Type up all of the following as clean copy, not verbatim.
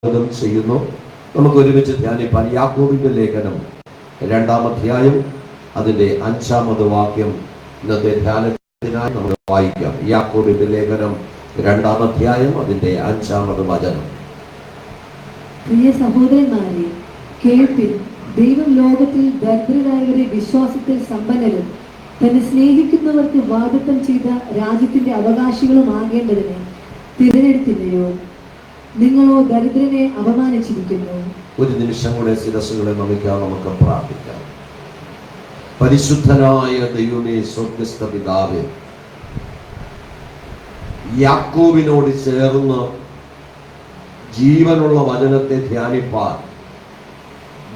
ചെയ്യുന്നു. നമുക്ക് ഒരുമിച്ച് ധ്യാനിപ്പാൻ യാക്കോബിന്റെ ലേഖനം 2-ാം അധ്യായം അതിന്റെ 5-ാമത് വാക്യം ഇന്നത്തെ ധ്യാനത്തിനായി നമ്മൾ വായിക്കാം. യാക്കോബിന്റെ ലേഖനം 2-ാം അധ്യായം അതിന്റെ 5-ാമത് വചനം. പ്രിയ സഹോദരന്മാരെ, കേൾപ്പിൻ. ദൈവം ലോകത്തിൽ ദരിദ്രരായവരെ വിശ്വാസത്തിൽ സമ്പന്നരും തന്നെ സ്നേഹിക്കുന്നവർക്ക് വാഗ്ദത്തം ചെയ്ത രാജ്യത്തിന്റെ അവകാശികളും ആകേണ്ടതിന് തിരഞ്ഞെടുത്തില്ലയോ? നിങ്ങളോ ദരിദ്രനെ അപമാനിച്ചിരിക്കുന്നു. ഒരു നിമിഷം കൂടെ ശിരസ്സുകളെ നമിക്കാം, നമുക്ക് പ്രാർത്ഥിക്കാം. പരിശുദ്ധനായ ദൈവമേ, സ്വർഗ്ഗസ്ഥ പിതാവേ, യാക്കോബിനോട് ചേർന്ന് ജീവനുള്ള വചനത്തെ ധ്യാനിപ്പാൻ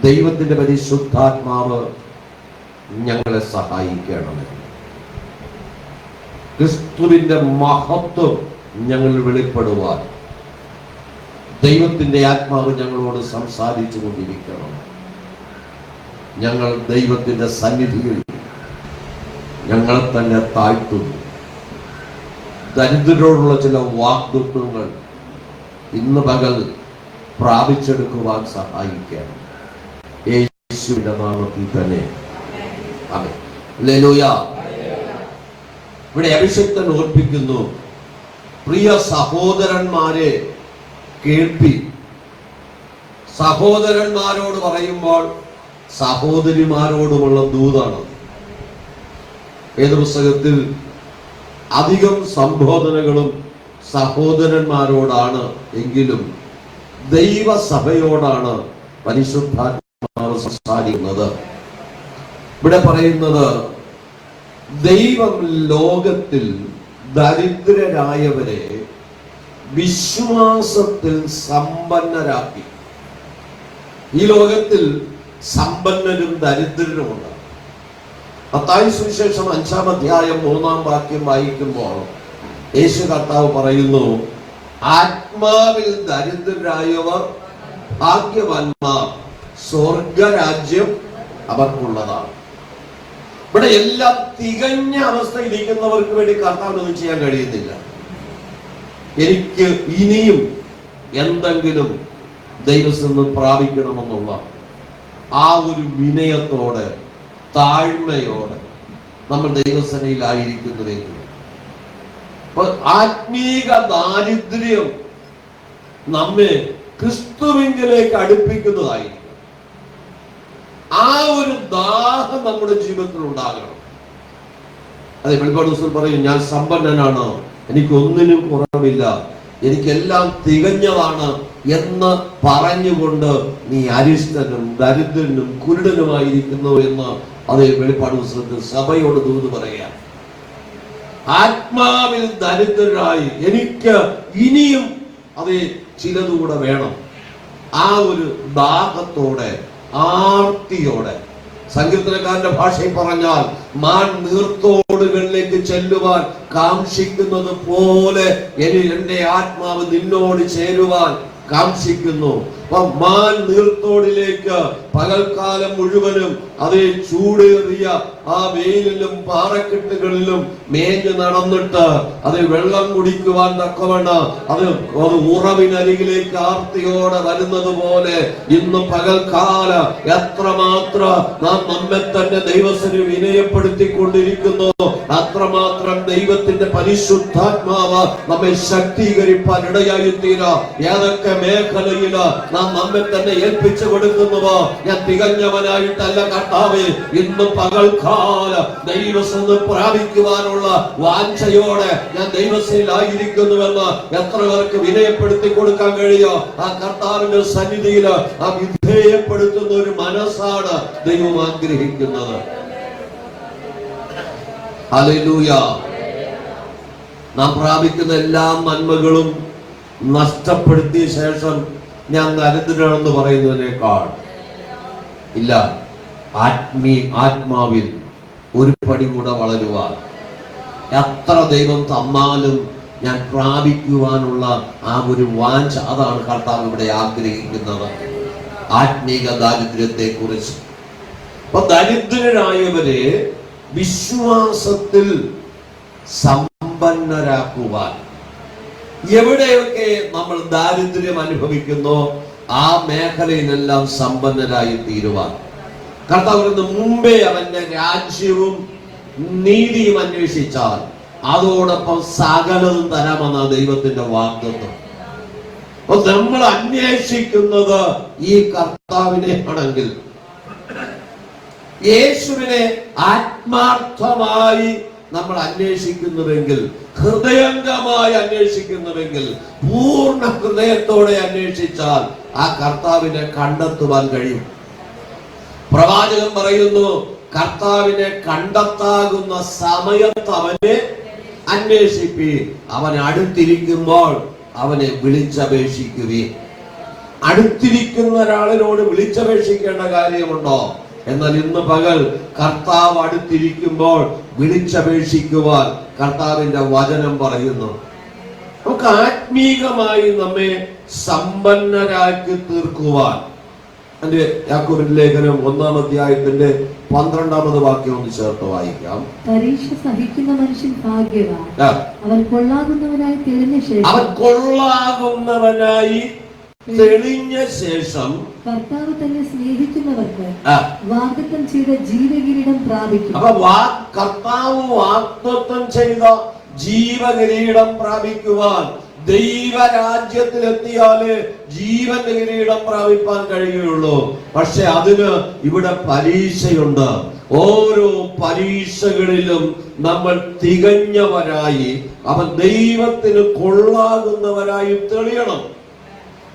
ദൈവത്തിന്റെ പരിശുദ്ധാത്മാവ് ഞങ്ങളെ സഹായിക്കണമേ. ക്രിസ്തുവിന്റെ മഹത്വം ഞങ്ങൾ വെളിപ്പെടുവാൻ ദൈവത്തിന്റെ ആത്മാവ് ഞങ്ങളോട് സംസാരിച്ചു കൊണ്ടിരിക്കണം. ഞങ്ങൾ ദൈവത്തിന്റെ സന്നിധിയിൽ ഞങ്ങളെ തന്നെ താഴ്ത്തുന്നു. ദരിദ്രരോടുള്ള ചില വാഗ്ദത്തങ്ങൾ ഇന്ന് പകൽ പ്രാപിച്ചെടുക്കുവാൻ സഹായിക്കണം. യേശുവിന്റെ നാമത്തിൽ തന്നെ ആമേൻ. ഹല്ലേലൂയ. ഇവിടെ അഭിഷേകൻ ഓർപ്പിക്കുന്നു, പ്രിയ സഹോദരന്മാരെ കേൾപ്പി. സഹോദരന്മാരോട് പറയുമ്പോൾ സഹോദരിമാരോടുമുള്ള ദൂതാണ്. ഏത് പുസ്തകത്തിൽ അധികം സംബോധനകളും സഹോദരന്മാരോടാണ് എങ്കിലും ദൈവസഭയോടാണ് പരിശുദ്ധാത്മാവ് സംസാരിക്കുന്നത്. ഇവിടെ പറയുന്നത്, ദൈവം ലോകത്തിൽ ദരിദ്രരായവരെ വിശ്വാസത്തിൽ സമ്പന്നരാക്കി. ഈ ലോകത്തിൽ സമ്പന്നരും ദരിദ്രരുമുണ്ട്. മത്തായി സുവിശേഷം 5-ാം അധ്യായം 3-ാം വാക്യം വായിക്കുമ്പോൾ യേശു കർത്താവ് പറയുന്നു, ആത്മാവിൽ ദരിദ്രരായവർ ഭാഗ്യവാന്മാർ, സ്വർഗരാജ്യം അവർക്കുള്ളതാണ്. ഇവിടെ എല്ലാം തികഞ്ഞ അവസ്ഥയിരിക്കുന്നവർക്ക് വേണ്ടി കർത്താവിനൊന്നും ചെയ്യാൻ കഴിയുന്നില്ല. എനിക്ക് ഇനിയും എന്തെങ്കിലും ദൈവത്തിൽ നിന്ന് പ്രാപിക്കണമെന്നുള്ള ആ ഒരു വിനയത്തോടെ താഴ്മയോടെ നമ്മൾ ദൈവസേനയിലായിരിക്കുന്നുവെങ്കിൽ ആത്മീക ദാരിദ്ര്യം നമ്മെ ക്രിസ്തുവിലേക്ക് അടുപ്പിക്കുന്നതായിരിക്കും. ആ ഒരു ദാഹം നമ്മുടെ ജീവിതത്തിൽ ഉണ്ടാകണം. അതെ, വെളിപ്പാട് പുസ്തകത്തിൽ പറയും, ഞാൻ സമ്പന്നനാണ്, എനിക്കൊന്നിനും കുറവില്ല, എനിക്കെല്ലാം തികഞ്ഞതാണ് എന്ന് പറഞ്ഞുകൊണ്ട് നീ അരിഷ്ടനും ദരിദ്രനും കുരുടനുമായിരിക്കുന്നു എന്ന് അതേ വെളിപ്പാട് പുസ്തകത്തിൽ സഭയോട് ദൂത് പറയാം. ആത്മാവിൽ ദരിദ്രരായി എനിക്ക് ഇനിയും അതേ ചിലതുകൂടെ വേണം. ആ ഒരു ദാഹത്തോടെ ആർത്തിയോടെ, സങ്കീർത്തനക്കാരന്റെ ഭാഷയിൽ പറഞ്ഞാൽ മാൻ നീർത്തോടുകളിലേക്ക് ചെല്ലുവാൻ കാംക്ഷിക്കുന്നത് പോലെ എന്റെ ആത്മാവ് നിന്നോട് ചേരുവാൻ കാംക്ഷിക്കുന്നു. മാൻ നീർത്തോടിലേക്ക് പകൽക്കാലം മുഴുവനും അതേ ചൂടേറിയ ആ വെയിലിലും പാറക്കെട്ടുകളിലും മേഞ്ഞു നടന്നിട്ട് അത് വെള്ളം കുടിക്കുവാൻ തക്കവണ്ണം അത് ഉറവിനരികിലേക്ക് ആർത്തിയോടെ വരുന്നത് പോലെ ഇന്ന് പകൽക്കാല എത്രമാത്രം നാം നമ്മെ തന്നെ ദൈവത്തിന് വിനയപ്പെടുത്തിക്കൊണ്ടിരിക്കുന്നു, അത്രമാത്രം ദൈവത്തിന്റെ പരിശുദ്ധാത്മാവ് നമ്മെ ശക്തീകരിപ്പാൻ ഇടയായി തീരാ. ഏതൊക്കെ മേഖലയില് നാം നമ്മെ തന്നെ ഏൽപ്പിച്ചു കൊടുക്കുന്നുവോ, ഞാൻ തികഞ്ഞവനായിട്ടല്ല കർത്താവേ, ഇന്ന് പകൽക്കാല ദൈവസന്ന് പ്രാപിക്കുവാനുള്ള വാഞ്ചയോടെ ഞാൻ ദൈവസേനയിലായിരിക്കുന്നുവെന്ന് എത്ര പേർക്ക് വിനയപ്പെടുത്തി കൊടുക്കാൻ കഴിയോ? ആ കർത്താവിന്റെ സന്നിധിയിൽ ആ വിധേയപ്പെടുത്തുന്ന ഒരു മനസ്സാണ് ദൈവം ആഗ്രഹിക്കുന്നത്. ഹല്ലേലൂയ. നാം പ്രാപിക്കുന്ന എല്ലാ നന്മകളും നഷ്ടപ്പെടുത്തിയ ശേഷം ഞാൻ ദരിദ്രനാണെന്ന് പറയുന്നതിനേക്കാൾ ഇല്ല, ആത്മാവിൽ ഒരു പടി കൂടെ വളരുവാൻ, എത്ര ദൈവം തന്നാലും ഞാൻ പ്രാപിക്കുവാനുള്ള ആ ഒരു വാഞ്ച, അതാണ് കർത്താവ് ഇവിടെ ആഗ്രഹിക്കുന്നത്. ആത്മീക ദാരിദ്ര്യത്തെ കുറിച്ച്. അപ്പൊ ദരിദ്രരായവരെ വിശ്വാസത്തിൽ സമ്പന്നരാക്കുവാൻ എവിടെയൊക്കെ നമ്മൾ ദാരിദ്ര്യം അനുഭവിക്കുന്നോ ആ മേഖലയിലെല്ലാം സമ്പന്നരായി തീരുവാൻ കർത്താവ് മുമ്പേ അവന്റെ രാജ്യവും നീതിയും അന്വേഷിച്ചാൽ അതോടൊപ്പം സകലതും തരാമെന്ന ദൈവത്തിന്റെ വാഗ്ദത്തം. അപ്പൊ നമ്മൾ അന്വേഷിക്കുന്നത് ഈ കർത്താവിനെ ആണെങ്കിൽ, യേശുവിനെ ആത്മാർത്ഥമായി നമ്മൾ അന്വേഷിക്കുന്നുവെങ്കിൽ, ഹൃദയംഗമായി അന്വേഷിക്കുന്നുവെങ്കിൽ, പൂർണ്ണ ഹൃദയത്തോടെ അന്വേഷിച്ചാൽ ആ കർത്താവിനെ കണ്ടെത്തുവാൻ കഴിയും. പ്രവാചകൻ പറയുന്നു, കർത്താവിനെ കണ്ടെത്താകുന്ന സമയത്ത് അവനെ അന്വേഷിപ്പി, അവൻ അടുത്തിരിക്കുമ്പോൾ അവനെ വിളിച്ചപേക്ഷിക്കുകയും. അടുത്തിരിക്കുന്ന ഒരാളിനോട് വിളിച്ചപേക്ഷിക്കേണ്ട കാര്യമുണ്ടോ? എന്നാൽ ഇന്ന് പകൽ കർത്താവ് അടുത്തിരിക്കുമ്പോൾ വിളിച്ചപേക്ഷിക്കുവാൻ കർത്താവിന്റെ വചനം പറയുന്നു. നമുക്ക് ആത്മീകമായി നമ്മെ സമ്പന്നരാക്കി തീർക്കുവാൻ യാക്കോബിന്റെ ലേഖനം 1-ാം അധ്യായത്തിന്റെ 12-ാമത് വാക്യം ഒന്ന് ചേർത്ത് വായിക്കാം. പരീക്ഷ സഹിക്കുന്ന മനുഷ്യൻ ഭാഗ്യവാൻ, അവൻ കൊള്ളാകുന്നവനായി തെളിഞ്ഞ ശേഷം, അവൻ കൊള്ളാകുന്നവനായി തെളിഞ്ഞ ശേഷം കർത്താവ് തന്നെ സ്നേഹിക്കുന്നവർക്ക് വാഗ്ദത്തം ചെയ്ത ജീവകിരീടം പ്രാപിക്കും. അപ്പൊ കർത്താവ് വാഗ്ദത്തം ചെയ്ത ജീവകിരീടം പ്രാപിക്കുവാൻ ദൈവരാജ്യത്തിലെത്തിയാല് ജീവന്റെ കിരീടം പ്രാപിപ്പാൻ കഴിയുള്ളൂ. പക്ഷെ അതിന് ഇവിടെ പരീക്ഷയുണ്ട്. ഓരോ പരീക്ഷകളിലും നമ്മൾ തികഞ്ഞവരായി, അവൻ ദൈവത്തിന് കൊള്ളാകുന്നവരായി തെളിയണം.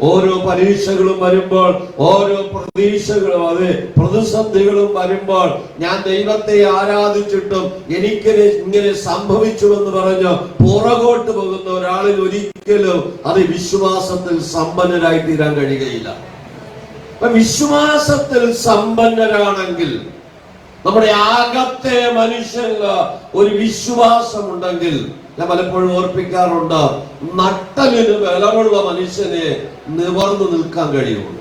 ഓരോ പരീക്ഷകളും വരുമ്പോൾ, ഓരോ പ്രതീക്ഷകളും, അതെ പ്രതിസന്ധികളും വരുമ്പോൾ, ഞാൻ ദൈവത്തെ ആരാധിച്ചിട്ടും എനിക്ക് ഇങ്ങനെ സംഭവിച്ചുവെന്ന് പറഞ്ഞ് പുറകോട്ട് പോകുന്ന ഒരാളിൽ ഒരിക്കലും അത് വിശ്വാസത്തിൽ സമ്പന്നരായി തീരാൻ കഴിയുകയില്ല. വിശ്വാസത്തിൽ സമ്പന്നരാണെങ്കിൽ, നമ്മുടെ അകത്തെ മനുഷ്യന് ഒരു വിശ്വാസമുണ്ടെങ്കിൽ, ഞാൻ പലപ്പോഴും ഓർപ്പിക്കാറുണ്ട്, നട്ടലിന് ബലമുള്ള മനുഷ്യനെ നിവർന്നു നിൽക്കാൻ കഴിയുള്ളൂ.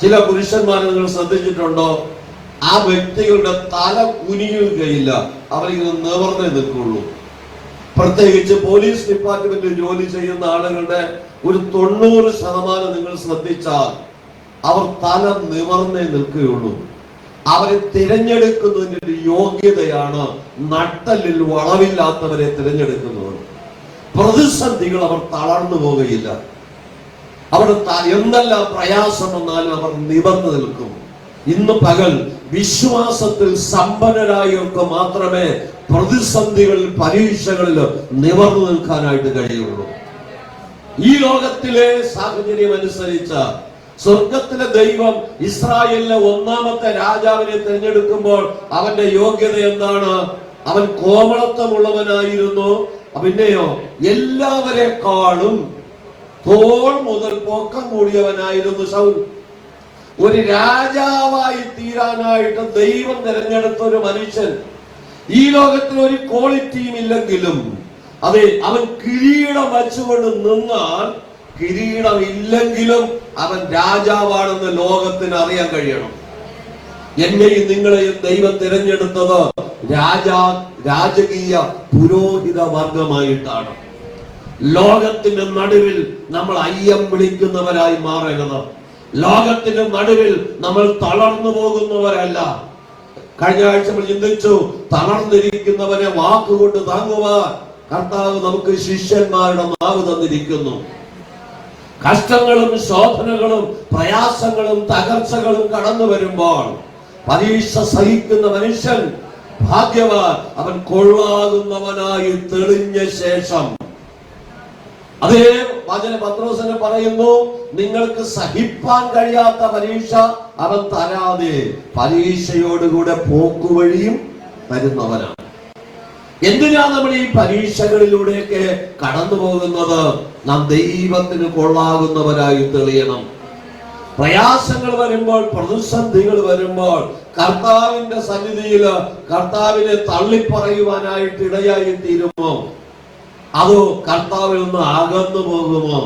ചില പുരുഷന്മാരെ നിങ്ങൾ ശ്രദ്ധിച്ചിട്ടുണ്ടോ? ആ വ്യക്തികളുടെ തല കുനിയുകയില്ല, അവരിങ്ങനെ നിവർന്നേ നിൽക്കുള്ളൂ. പ്രത്യേകിച്ച് പോലീസ് ഡിപ്പാർട്ട്മെന്റിൽ ജോലി ചെയ്യുന്ന ആളുകളുടെ ഒരു 90% നിങ്ങൾ ശ്രദ്ധിച്ചാൽ അവർ തല നിവർന്നേ നിൽക്കുകയുള്ളൂ. അവരെ തിരഞ്ഞെടുക്കുന്നതിന്റെ ഒരു യോഗ്യതയാണ് നട്ടലിൽ വളവില്ലാത്തവരെ തിരഞ്ഞെടുക്കുന്നത്. പ്രതിസന്ധികൾ അവർ തളർന്നു പോവുകയില്ല. അവർ എന്തെല്ലാം പ്രയാസം വന്നാലും അവർ നിവർന്നു നിൽക്കും. ഇന്ന് പകൽ വിശ്വാസത്തിൽ സമ്പന്നരായവർക്ക് മാത്രമേ പ്രതിസന്ധികളിൽ, പരീക്ഷകളിൽ നിവർന്നു നിൽക്കാനായിട്ട് കഴിയുള്ളൂ. ഈ ലോകത്തിലെ സാഹചര്യം അനുസരിച്ച സ്വർഗത്തിലെ ദൈവം ഇസ്രായേലിലെ 1-ാമത്തെ രാജാവിനെ തിരഞ്ഞെടുക്കുമ്പോൾ അവന്റെ യോഗ്യത എന്താണ്? അവൻ കോമളത്വമുള്ളവനായിരുന്നു. പിന്നെയോ എല്ലാവരെക്കാളും തോൾ മുതൽ പൊക്കം കൂടിയവനായിരുന്നു ശൗൽ. ഒരു രാജാവായി തീരാനായിട്ട് ദൈവം തിരഞ്ഞെടുത്ത ഒരു മനുഷ്യൻ. ഈ ലോകത്തിൽ ഒരു ക്വാളിറ്റിയും ഇല്ലെങ്കിലും, അതെ, അവൻ കിരീടം വച്ചുകൊണ്ട് നിന്നാൽ, കിരീടം ഇല്ലെങ്കിലും അവൻ രാജാവാണെന്ന് ലോകത്തിന് അറിയാൻ കഴിയണം. എന്നെയും നിങ്ങളെയും ദൈവം തിരഞ്ഞെടുത്തത് രാജകീയ പുരോഹിത വർഗമായിട്ടാണ്. ലോകത്തിന്റെ നടുവിൽ നമ്മൾ അയ്യം വിളിക്കുന്നവരായി മാറരുത്. ലോകത്തിന്റെ നടുവിൽ നമ്മൾ തളർന്നു പോകുന്നവരല്ല. കഴിഞ്ഞ ആഴ്ച നമ്മൾ ചിന്തിച്ചു, തളർന്നിരിക്കുന്നവരെ വാക്കുകൊണ്ട് താങ്ങുവാൻ കർത്താവ് നമുക്ക് ശിഷ്യന്മാരുടെ നാവ് തന്നിരിക്കുന്നു. കഷ്ടങ്ങളും ശോധനകളും പ്രയാസങ്ങളും തകർച്ചകളും കടന്നു വരുമ്പോൾ പരീക്ഷ സഹിക്കുന്ന മനുഷ്യൻ ഭാഗ്യവാൻ, അവൻ കൊള്ളാകുന്നവനായി തെളിഞ്ഞ ശേഷം. അതേ വചന പത്രോസിനെ പറയുന്നു, നിങ്ങൾക്ക് സഹിപ്പാൻ കഴിയാത്ത പരീക്ഷ അവൻ തരാതെ പരീക്ഷയോടുകൂടെ പോക്കുവഴിയും തരുന്നവനാണ്. എന്തിനാ നമ്മൾ ഈ പരീക്ഷകളിലൂടെയൊക്കെ കടന്നു പോകുന്നത്? നാം ദൈവത്തിന് കൊള്ളാകുന്നവരായി തെളിയണം. പ്രയാസങ്ങൾ വരുമ്പോൾ, പ്രതിസന്ധികൾ വരുമ്പോൾ കർത്താവിന്റെ സന്നിധിയിൽ കർത്താവിനെ തള്ളിപ്പറയുവാനായിട്ട് ഇടയായി തീരുമോ? അതോ കർത്താവിൽ നിന്ന് അകന്നു പോകുമോ?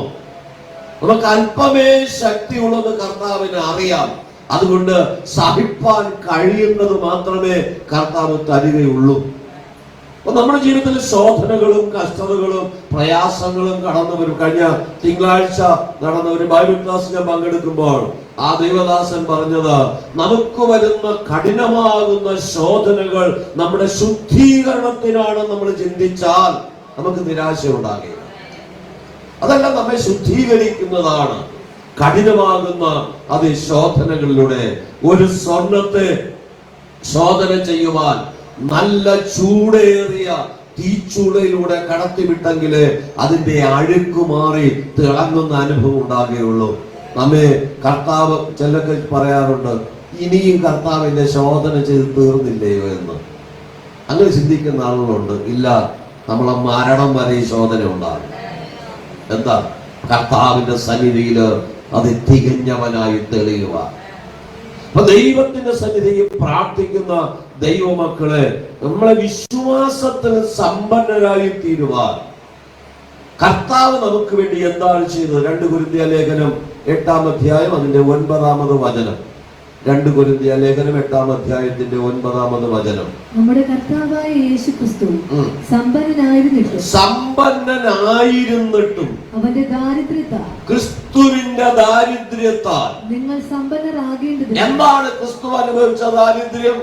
നമുക്ക് അല്പമേ ശക്തിയുള്ളത് കർത്താവിന് അറിയാം. അതുകൊണ്ട് സഹിപ്പാൻ കഴിയുന്നത് മാത്രമേ കർത്താവ് തരികയുള്ളൂ. അപ്പൊ നമ്മുടെ ജീവിതത്തിൽ ശോധനകളും കഷ്ടതകളും പ്രയാസങ്ങളും കടന്നു വരും. കഴിഞ്ഞ തിങ്കളാഴ്ച നടന്ന ഒരു ബൈബിൾ ക്ലാസ് ഞാൻ പങ്കെടുക്കുമ്പോൾ ആ ദൈവദാസൻ പറഞ്ഞത്, നമുക്ക് വരുന്ന കഠിനമാകുന്ന ശോധനകൾ നമ്മുടെ ശുദ്ധീകരണത്തിനാണ് നമ്മൾ ചിന്തിച്ചാൽ നമുക്ക് നിരാശ ഉണ്ടാകുക. അതെല്ലാം നമ്മെ ശുദ്ധീകരിക്കുന്നതാണ്. കഠിനമാകുന്ന അത് ശോധനകളിലൂടെ ഒരു സ്വർണത്തെ ശോധന ചെയ്യുവാൻ നല്ല ചൂടേറിയ തീച്ചൂളയിലൂടെ കടത്തിവിട്ടെങ്കിൽ അതിന്റെ അഴുക്ക് മാറി തിളങ്ങുന്ന അനുഭവം ഉണ്ടാകുകയുള്ളൂ. നമ്മെ കർത്താവ് ചിലർക്ക് പറയാറുണ്ട്, ഇനിയും കർത്താവിന്റെ ശോധന ചെയ്ത് തീർന്നില്ലയോ എന്ന്. അങ്ങനെ ചിന്തിക്കുന്ന ആളുകളുണ്ട്. ഇല്ല, നമ്മളെ മരണം വരെ ഈ ശോധന ഉണ്ടാകും. എന്താ? കർത്താവിന്റെ സന്നിധിയിൽ അത് തികഞ്ഞവനായി തെളിയുക. അപ്പൊ ദൈവത്തിന്റെ സന്നിധിയിൽ പ്രാർത്ഥിക്കുന്ന ദൈവമക്കളെ, നമ്മളെ വിശ്വാസത്തിന് സമ്പന്നരായി തീരുവാൻ കർത്താവ് നമുക്ക് വേണ്ടി എന്താണ് ചെയ്തത്? 2 കൊരിന്ത്യർ ലേഖനം 8-ാം അധ്യായം അതിന്റെ 9-ാമത് വചനം. 2 കൊരിന്ത്യർ ലേഖനം 8-ാം അധ്യായത്തിന്റെ 9-ാമത് വചനം. നമ്മുടെ കർത്താവായ യേശുക്രിസ്തു സമ്പന്നനായിരുന്നിട്ടും അവന്റെ ദാരിദ്ര്യത്താൽ, ക്രിസ്തുവിന്റെ ദാരിദ്ര്യത്താൽ നിങ്ങൾ സമ്പന്നരാകേണ്ടതിന്. എന്താണ് ക്രിസ്തു അനുഭവിച്ച ദാരിദ്ര്യം?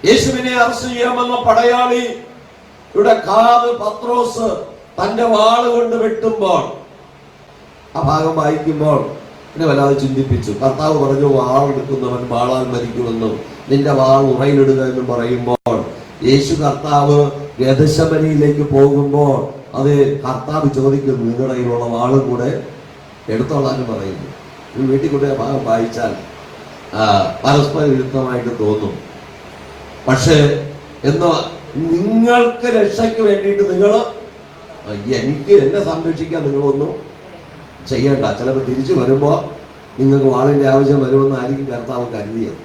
യേശുവിനെ അറസ്റ്റ് ചെയ്യാമെന്ന പടയാളി ഇവിടെ കാത് പത്രോസ് തന്റെ വാള് കൊണ്ട് വെട്ടുമ്പോൾ, ആ ഭാഗം വായിക്കുമ്പോൾ എന്നെ വല്ലാതെ ചിന്തിപ്പിച്ചു. കർത്താവ് പറഞ്ഞു, വാളെടുക്കുന്നവൻ വാളാൽ മരിക്കുമെന്നും നിന്റെ വാൾ ഉറയിലിടുക എന്നും പറയുമ്പോൾ, യേശു കർത്താവ് ഗെത്സമനിയിലേക്ക് പോകുമ്പോൾ അത് കർത്താവ് ചോദിക്കുന്നു, നിങ്ങളുടെ കയ്യിലുള്ള വാളും കൂടെ എടുത്തോളാനും പറയുന്നു. വീട്ടിൽ കൂടെ ആ ഭാഗം വായിച്ചാൽ പരസ്പര വിരുദ്ധമായിട്ട് തോന്നും. പക്ഷേ എന്നോ നിങ്ങൾക്ക് രക്ഷയ്ക്ക് വേണ്ടിയിട്ട് നിങ്ങൾ, എനിക്ക് എന്നെ സംരക്ഷിക്കാൻ നിങ്ങളൊന്നും ചെയ്യണ്ട. ചിലപ്പോൾ തിരിച്ചു വരുമ്പോൾ നിങ്ങൾക്ക് വാളിന്റെ ആവശ്യം വരുമെന്നായിരിക്കും കർത്താവ് കരുതിയത്.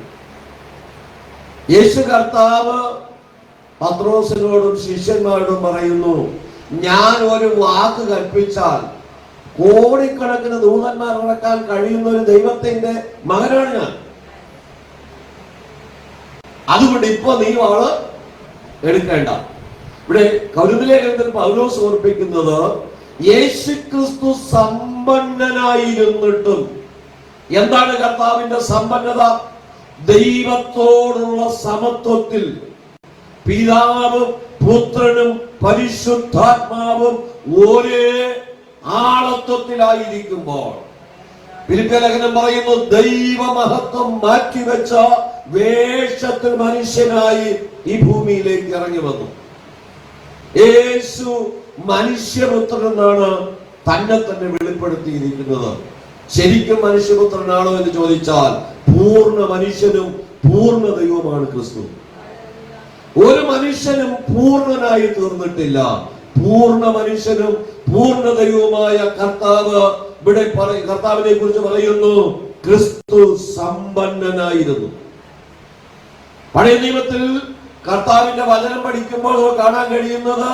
യേശു കർത്താവ് പത്രോസിനോടും ശിഷ്യന്മാരോടും പറയുന്നു, ഞാൻ ഒരു വാക്ക് കൽപ്പിച്ചാൽ കോടിക്കണക്കിന് ദൂതന്മാർ നടക്കാൻ കഴിയുന്ന ഒരു ദൈവത്തിന്റെ മകനാണ് ഞാൻ. അതുകൊണ്ട് ഇപ്പൊ നീ വാള് എടുക്കേണ്ട. ഇവിടെ കൊരിന്ത്യർ പൗലോസ് ഓർപ്പിക്കുന്നത്, യേശുക്രിസ്തു സമ്പന്നനായിരുന്നിട്ടും എന്താണ് കർത്താവിന്റെ സമ്പന്നത? ദൈവത്തോടുള്ള സമത്വത്തിൽ പിതാവും പുത്രനും പരിശുദ്ധാത്മാവും ഒരേ ആളത്വത്തിലായിരിക്കുമ്പോൾ, ഫിലിപ്പിയ ലേഖനം പറയുന്നു, ദൈവമഹത്വം മാറ്റിവെച്ച വേഷത്തിൽ മനുഷ്യനായി ഈ ഭൂമിയിലേക്ക് ഇറങ്ങി വന്നു. യേശു മനുഷ്യപുത്രൻ എന്നാണ് തന്നെ തന്നെ വെളിപ്പെടുത്തിയിരിക്കുന്നത്. ശരിക്കും മനുഷ്യപുത്രനാണോ എന്ന് ചോദിച്ചാൽ പൂർണ്ണ മനുഷ്യനും പൂർണ്ണ ദൈവമാണ് ക്രിസ്തു. ഒരു മനുഷ്യനും പൂർണ്ണനായി തീർന്നിട്ടില്ല. പൂർണ്ണ മനുഷ്യനും പൂർണ്ണ ദൈവവുമായ കർത്താവ് ഇവിടെ കർത്താവിനെ കുറിച്ച് പറയുന്നു, ക്രിസ്തു സമ്പന്നനായിരുന്നു. പഴയ നിയമത്തിൽ കർത്താവിന്റെ വചനം പഠിക്കുമ്പോൾ കാണാൻ കഴിയുന്നത്,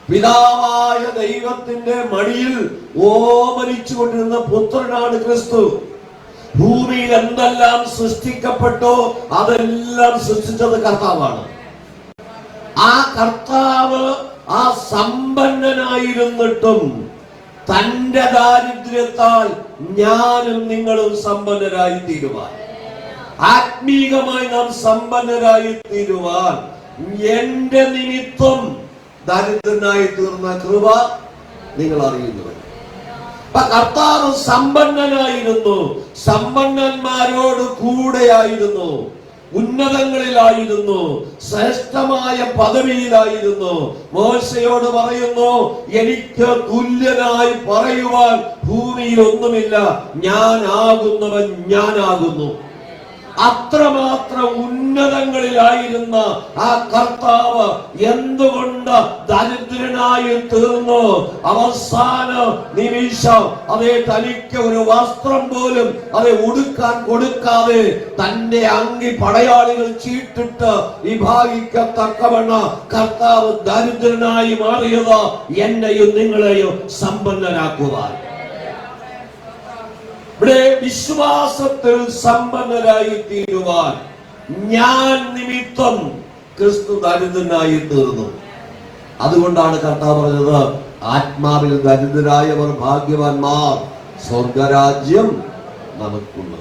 പിതാവായ ദൈവത്തിന്റെ മടിയിൽ ഓമനിച്ചു കൊണ്ടിരുന്ന പുത്രനാണ് ക്രിസ്തു. ഭൂമിയിൽ എന്തെല്ലാം സൃഷ്ടിക്കപ്പെട്ടോ അതെല്ലാം സൃഷ്ടിച്ചത് കർത്താവാണ്. ആ കർത്താവ് ആ സമ്പന്നനായിരുന്നിട്ടും തന്റെ ദാരിദ്ര്യത്താൽ ഞാനും നിങ്ങളും സമ്പന്നരായി തീരുവാൻ, ആത്മീകമായി നാം സമ്പന്നരായി തീരുവാൻ, എന്റെ നിമിത്തം ദരിദ്രനായി തീർന്ന കൃപ നിങ്ങൾ അറിയുന്നു. കർത്താവ് സമ്പന്നനായിരുന്നു, സമ്പന്നന്മാരോട് കൂടെയായിരുന്നു, ഉന്നതങ്ങളിലായിരുന്നു, ശ്രേഷ്ഠമായ പദവിയിലായിരുന്നു. മോശയോട് പറയുന്നു, എനിക്ക് തുല്യനായി പറയുവാൻ ഭൂമിയിൽ ഒന്നുമില്ല, ഞാനാകുന്നവൻ ഞാനാകുന്നു. അത്രമാത്രം ഉന്നതങ്ങളിലായിരുന്ന ആ കർത്താവ് എന്തുകൊണ്ട് ദരിദ്രനായി തീർന്നു? അവസാന നിമിഷം അതേ തനിക്ക് ഒരു വസ്ത്രം പോലും ഉടുക്കാൻ കൊടുക്കാതെ തന്റെ അങ്കി പടയാളികൾ ചീട്ടിട്ട് വിഭാഗിക്കത്തക്കവണ്ണം കർത്താവ് ദരിദ്രനായി മാറിയത് എന്നെയും നിങ്ങളെയും സമ്പന്നരാക്കുവാൻ. ഇവിടെ വിശ്വാസത്തിൽ സമ്പന്നരായി തീരുവാൻ ഞാൻ നിമിത്തം ക്രിസ്തു ദരിദ്രനായി തീർന്നു. അതുകൊണ്ടാണ് കർത്താവ് പറഞ്ഞത്, ആത്മാവിൽ ദരിദ്രരായവർ ഭാഗ്യവാന്മാർ, സ്വർഗരാജ്യം നമുക്കുള്ളത്.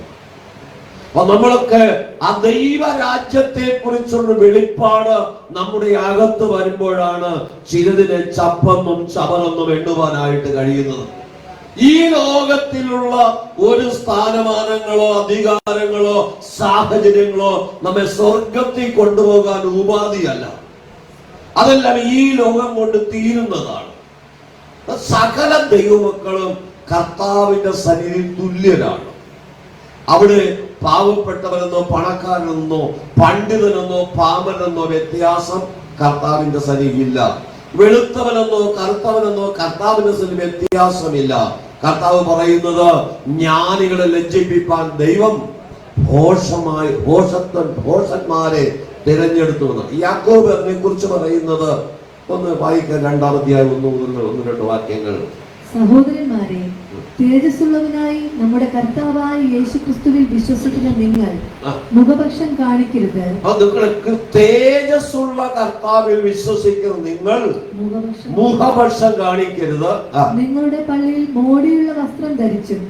അപ്പൊ നമ്മളൊക്കെ ആ ദൈവരാജ്യത്തെ കുറിച്ചുള്ള വെളിപ്പാട് നമ്മുടെ അകത്ത് വരുമ്പോഴാണ് ചിലതിനെ ചപ്പെന്നും ചവറെന്നും എണ്ണുവാനായിട്ട് കഴിയുന്നത്. ഈ ലോകത്തിലുള്ള ഒരു സ്ഥാനമാനങ്ങളോ അധികാരങ്ങളോ സാഹചര്യങ്ങളോ നമ്മെ സ്വർഗത്തിൽ കൊണ്ടുപോകാൻ ഉപാധിയല്ല. അതെല്ലാം ഈ ലോകം കൊണ്ട് തീരുന്നതാണ്. സകല ദൈവമക്കളും കർത്താവിന്റെ സന്നിധിയിൽ തുല്യരാണ്. അവിടെ പാവപ്പെട്ടവനെന്നോ പണക്കാരനെന്നോ പണ്ഡിതനെന്നോ പാമനെന്നോ വ്യത്യാസം കർത്താവിന്റെ സന്നിധിയില്ല. വെളുത്തവനെന്നോ കറുത്തവനെന്നോ കർത്താവിന്റെ സന്നിധി വ്യത്യാസമില്ല. കർത്താവ് പറയുന്നത്, ജ്ഞാനികളെ ലജ്ജിപ്പിക്കാൻ ദൈവം ഭോഷന്മാരെ തിരഞ്ഞെടുത്തു. യാക്കോബ് അതിനെ കുറിച്ച് പറയുന്നത് ഒന്ന് വായിക്കാൻ, 2-ാം അധ്യായം 1-2 വാക്യങ്ങൾ. സഹോദരന്മാരെ, തേജസ്സുള്ളവനായി നമ്മുടെ കർത്താവായ യേശുക്രിസ്തുവിൽ വിശ്വസിക്കുന്ന നിങ്ങൾ മുഖപക്ഷം കാണിക്കരുത്. തേജസ്സുള്ള കർത്താവിൽ വിശ്വസിക്കുന്ന നിങ്ങൾ മുഖപക്ഷം കാണിക്കരുത്. നിങ്ങളുടെ പള്ളിയിൽ മോടിയുള്ള വസ്ത്രം ധരിച്ചും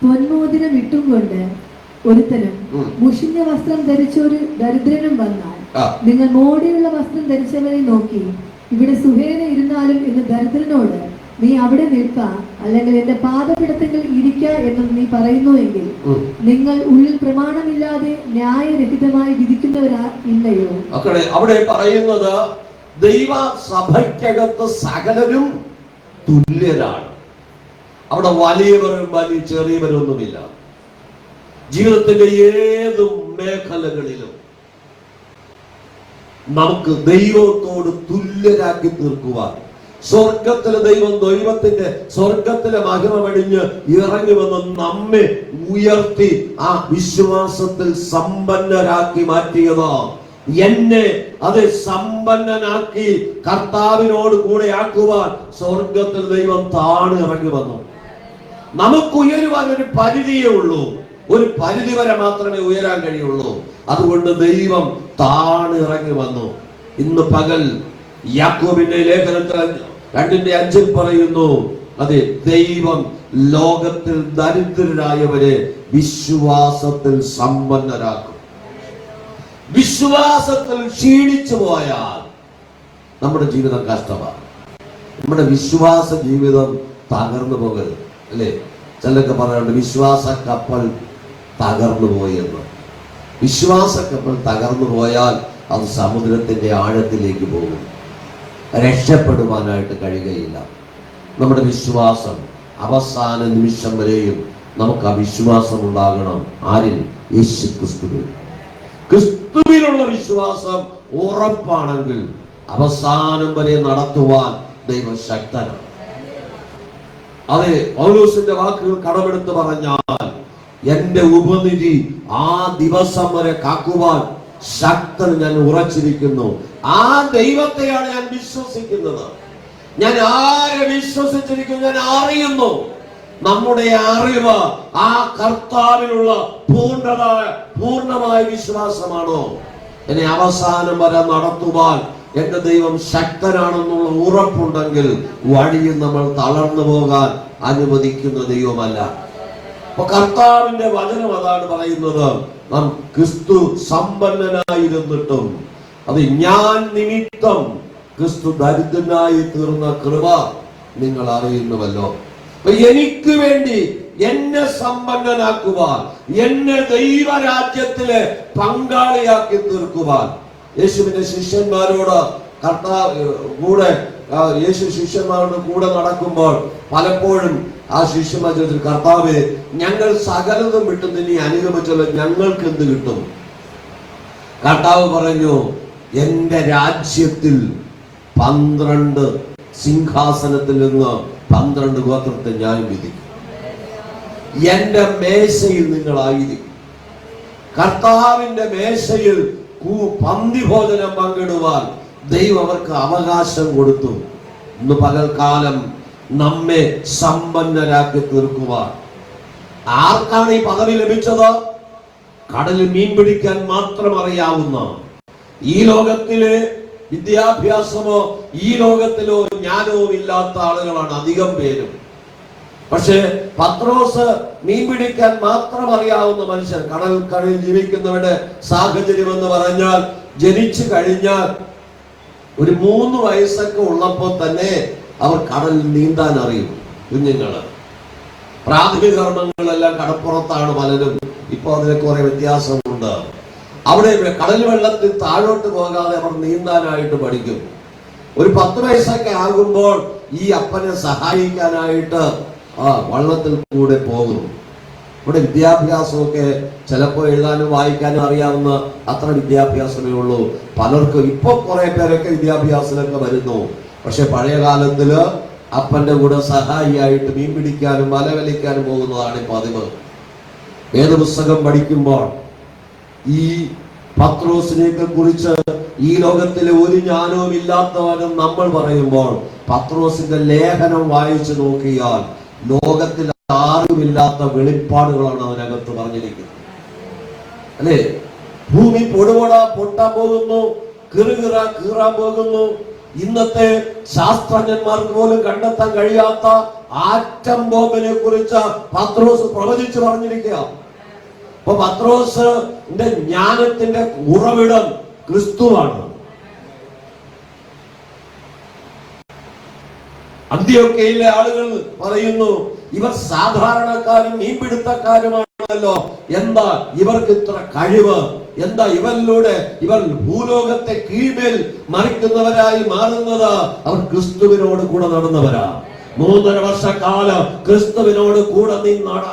പൊന്മോതിരം ഇട്ടും കൊണ്ട് ഒരുത്തനും മുഷിഞ്ഞ വസ്ത്രം ധരിച്ച ഒരു ദരിദ്രനും വന്നാൽ നിങ്ങൾ മോടിയുള്ള വസ്ത്രം ധരിച്ചവരെ നോക്കി, ഇവിടെ സുഖേന ഇരുന്നാലും എന്ന് ദരിദ്രനോട് നീ അവിടെ നിൽക്ക, അല്ലെങ്കിൽ എന്റെ പാദപിടത്തങ്ങൾ ഇരിക്ക എന്നും നീ പറയുന്നു എങ്കിൽ നിങ്ങൾ ഉള്ളിൽ പ്രമാണമില്ലാതെ ന്യായരഹിതമായി വിധിക്കുന്നവരാ ഇല്ലയോ? അവിടെ പറയുന്നത്, ദൈവ സഭയ്ക്കകത്ത് സകലരും തുല്യരാണ്. അവിടെ വലിയവരും വലിയ ചെറിയവരൊന്നുമില്ല. ജീവിതത്തിന്റെ ഏത് മേഖലകളിലും നമുക്ക് ദൈവത്തോട് തുല്യരാക്കി തീർക്കുവാൻ, സ്വർഗത്തിലെ സ്വർഗത്തിലെ മഹിമ വെടിഞ്ഞ് ഇറങ്ങി വന്ന് നമ്മെ ഉയർത്തി ആ വിശ്വാസത്തിൽ സമ്പന്നരാക്കി മാറ്റിയത്, എന്നെ അത് സമ്പന്നനാക്കി കർത്താവിനോട് കൂടെ ആക്കുവാൻ സ്വർഗത്തിൽ ദൈവം താണ് ഇറങ്ങി വന്നു. നമുക്ക് ഉയരുവാൻ ഒരു പരിധിയേ ഉള്ളൂ. ഒരു പരിധി വരെ മാത്രമേ ഉയരാൻ കഴിയുള്ളൂ. അതുകൊണ്ട് ദൈവം താണ് ഇറങ്ങി വന്നു. ഇന്ന് പകൽ യാക്കോബിന്റെ ലേഖനത്തിൽ 2:5 പറയുന്നു, അതെ, ദൈവം ലോകത്തിൽ ദരിദ്രരായവരെ വിശ്വാസത്തിൽ സമ്പന്നരാക്കും. വിശ്വാസത്തിൽ ക്ഷീണിച്ചു പോയാൽ നമ്മുടെ ജീവിതം കഷ്ടമാണ്. നമ്മുടെ വിശ്വാസ ജീവിതം തകർന്നു പോകരുത്, അല്ലേ? ചിലരൊക്കെ പറയാറുണ്ട്, വിശ്വാസ കപ്പൽ തകർന്നു പോയെന്ന്. വിശ്വാസ കപ്പൽ തകർന്നു പോയാൽ അത് സമുദ്രത്തിന്റെ ആഴത്തിലേക്ക് പോകും. രക്ഷപ്പെടുവാനായിട്ട് കഴിയുകയില്ല. നമ്മുടെ വിശ്വാസം അവസാന നിമിഷം വരെയും നമുക്ക് ആ വിശ്വാസം ഉണ്ടാകണം. ആരിൽ? യേശു ക്രിസ്തുവിൽ. ക്രിസ്തുവിലുള്ള വിശ്വാസം ഉറപ്പാണെങ്കിൽ അവസാനം വരെ നടത്തുവാൻ ദൈവം ശക്തനാണ്. അതെ, പൗലോസിന്റെ വാക്കുകൾ കടമെടുത്ത് പറഞ്ഞാൽ, എന്റെ ഉപനിധി ആ ദിവസം വരെ കാക്കുവാൻ ശക്തൻ ഞാൻ ഉറച്ചിരിക്കുന്നു. ആ ദൈവത്തെയാണ് ഞാൻ വിശ്വസിക്കുന്നത്. ഞാൻ ആരെ വിശ്വസിച്ചിരിക്കുന്നു? ഞാൻ അറിയുന്നു. നമ്മുടെ അറിവ് ആ കർത്താവിലുള്ള പൂർണ്ണമായ വിശ്വാസമാണോ? എന്നെ അവസാനം വരെ നടത്തുവാൻ എന്റെ ദൈവം ശക്തനാണെന്നുള്ള ഉറപ്പുണ്ടെങ്കിൽ വഴിയിൽ നമ്മൾ തളർന്നു പോകാൻ അനുവദിക്കുന്ന ദൈവമല്ല. അപ്പൊ കർത്താവിന്റെ വചനം അതാണ് പറയുന്നത്, നാം ക്രിസ്തു സമ്പന്നനായിരുന്നിട്ടും അത് ഞാൻ നിമിത്തം ക്രിസ്തു ദരിദ്രനായി തീർന്ന കൃപ നിങ്ങൾ അറിയുന്നുവല്ലോ. അപ്പൊ എനിക്ക് വേണ്ടി എന്നെ സമ്പന്നനാക്കുവാൻ, എന്നെ ദൈവരാജ്യത്തിലെ പങ്കാളിയാക്കി തീർക്കുവാൻ യേശുവിന്റെ ശിഷ്യന്മാരോട് യേശു ശിഷ്യന്മാരോട് കൂടെ നടക്കുമ്പോൾ പലപ്പോഴും ആ ശിഷ്യന്മാർ ചോദിച്ചു, കർത്താവേ, ഞങ്ങൾ സകലതും വിട്ട് നിന്നെ അനുഗമിച്ചല്ലോ, ഞങ്ങൾക്ക് എന്ത് കിട്ടും? കർത്താവ് പറഞ്ഞു, എന്റെ രാജ്യത്തിൽ 12 സിംഹാസനത്തിൽ നിന്ന് 12 ഗോത്രത്തെ ഞാൻ വിധിക്കും. എന്റെ മേശയിൽ നിങ്ങളായിരിക്കും. കർത്താവിന്റെ മേശയിൽ പന്തിഭോജനം പങ്കിടുവാൻ ദൈവം അവർക്ക് അവകാശം കൊടുത്തു. ഇന്ന് പകൽക്കാലം നമ്മെ സമ്പന്നരാക്കി തീർക്കുവാൻ ആർക്കാണ് ഈ പദവി ലഭിച്ചത്? കടലിൽ മീൻ പിടിക്കാൻ മാത്രം അറിയാവുന്ന, ഈ ലോകത്തിലെ വിദ്യാഭ്യാസമോ ഈ ലോകത്തിലോ ജ്ഞാനവും ഇല്ലാത്ത ആളുകളാണ് അധികം പേരും. പക്ഷേ പത്രോസ് മീൻ പിടിക്കാൻ മാത്രം അറിയാവുന്ന മനുഷ്യൻ. കടലിൽ ജീവിക്കുന്നവരുടെ സാഹചര്യം എന്ന് പറഞ്ഞാൽ, ജനിച്ചു കഴിഞ്ഞാൽ ഒരു 3 വയസ്സൊക്കെ ഉള്ളപ്പോൾ തന്നെ അവർ കടലിൽ നീന്താൻ അറിയും. കുഞ്ഞുങ്ങള് പ്രാഥമിക കർമ്മങ്ങളെല്ലാം കടപ്പുറത്താണ് പലരും. ഇപ്പൊ അതിന് കുറെ വ്യത്യാസമുണ്ട്. അവിടെ കടൽ വെള്ളത്തിൽ താഴോട്ട് പോകാതെ അവർ നീന്താനായിട്ട് പഠിക്കും. ഒരു 10 വയസ്സൊക്കെ ആകുമ്പോൾ ഈ അപ്പനെ സഹായിക്കാനായിട്ട് വള്ളത്തിൽ കൂടെ പോകും. ഇവിടെ വിദ്യാഭ്യാസമൊക്കെ ചിലപ്പോൾ എഴുതാനും വായിക്കാനും അറിയാവുന്ന അത്ര വിദ്യാഭ്യാസമേ ഉള്ളൂ പലർക്കും. ഇപ്പൊ കുറെ പേരൊക്കെ വിദ്യാഭ്യാസത്തിലൊക്കെ വരുന്നു. പക്ഷെ പഴയ കാലത്തില് അപ്പന്റെ കൂടെ സഹായിയായിട്ട് മീൻ പിടിക്കാനും വല വലിക്കാനും പോകുന്നതാണ് പതിവ്. വേദപുസ്തകം പഠിക്കുമ്പോൾ ഈ പത്രോസിനെയൊക്കെ കുറിച്ച് ഈ ലോകത്തിലെ ഒരു ജ്ഞാനവും ഇല്ലാത്തവനും നമ്മൾ പറയുമ്പോൾ, പത്രോസിന്റെ ലേഖനം വായിച്ചു നോക്കിയാൽ ലോകത്തിൽ ആരുമില്ലാത്ത വെളിപ്പാടുകളാണ് അതിനകത്ത് പറഞ്ഞിരിക്കുന്നത്. അല്ലേ? ഭൂമി പൊട്ടാൻ പോകുന്നു, കീറാൻ പോകുന്നു. ഇന്നത്തെ ശാസ്ത്രജ്ഞന്മാർക്ക് പോലും കണ്ടെത്താൻ കഴിയാത്ത ആറ്റം ബോംബിനെ കുറിച്ച് പത്രോസ് പ്രവചിച്ചു പറഞ്ഞിരിക്കുക. അപ്പൊ പത്രോസിന്റെ ജ്ഞാനത്തിന്റെ ഉറവിടം ക്രിസ്തുവാണ്. അന്ത്യോക്യയിലെ ആളുകൾ പറയുന്നു, ഇവർ സാധാരണക്കാരും മീൻപിടുത്തക്കാരുമാണല്ലോ, എന്താ ഇവർക്ക് ഇത്ര കഴിവ്, എന്താ ഇവരിലൂടെ ഇവർ ഭൂലോകത്തെ കീഴ്മേൽ മറിക്കുന്നവരായി മാറുന്നത്? അവർ ക്രിസ്തുവിനോട് കൂടെ നടന്നവരാ. 3.5 വർഷക്കാലം ക്രിസ്തുവിനോട് കൂടെ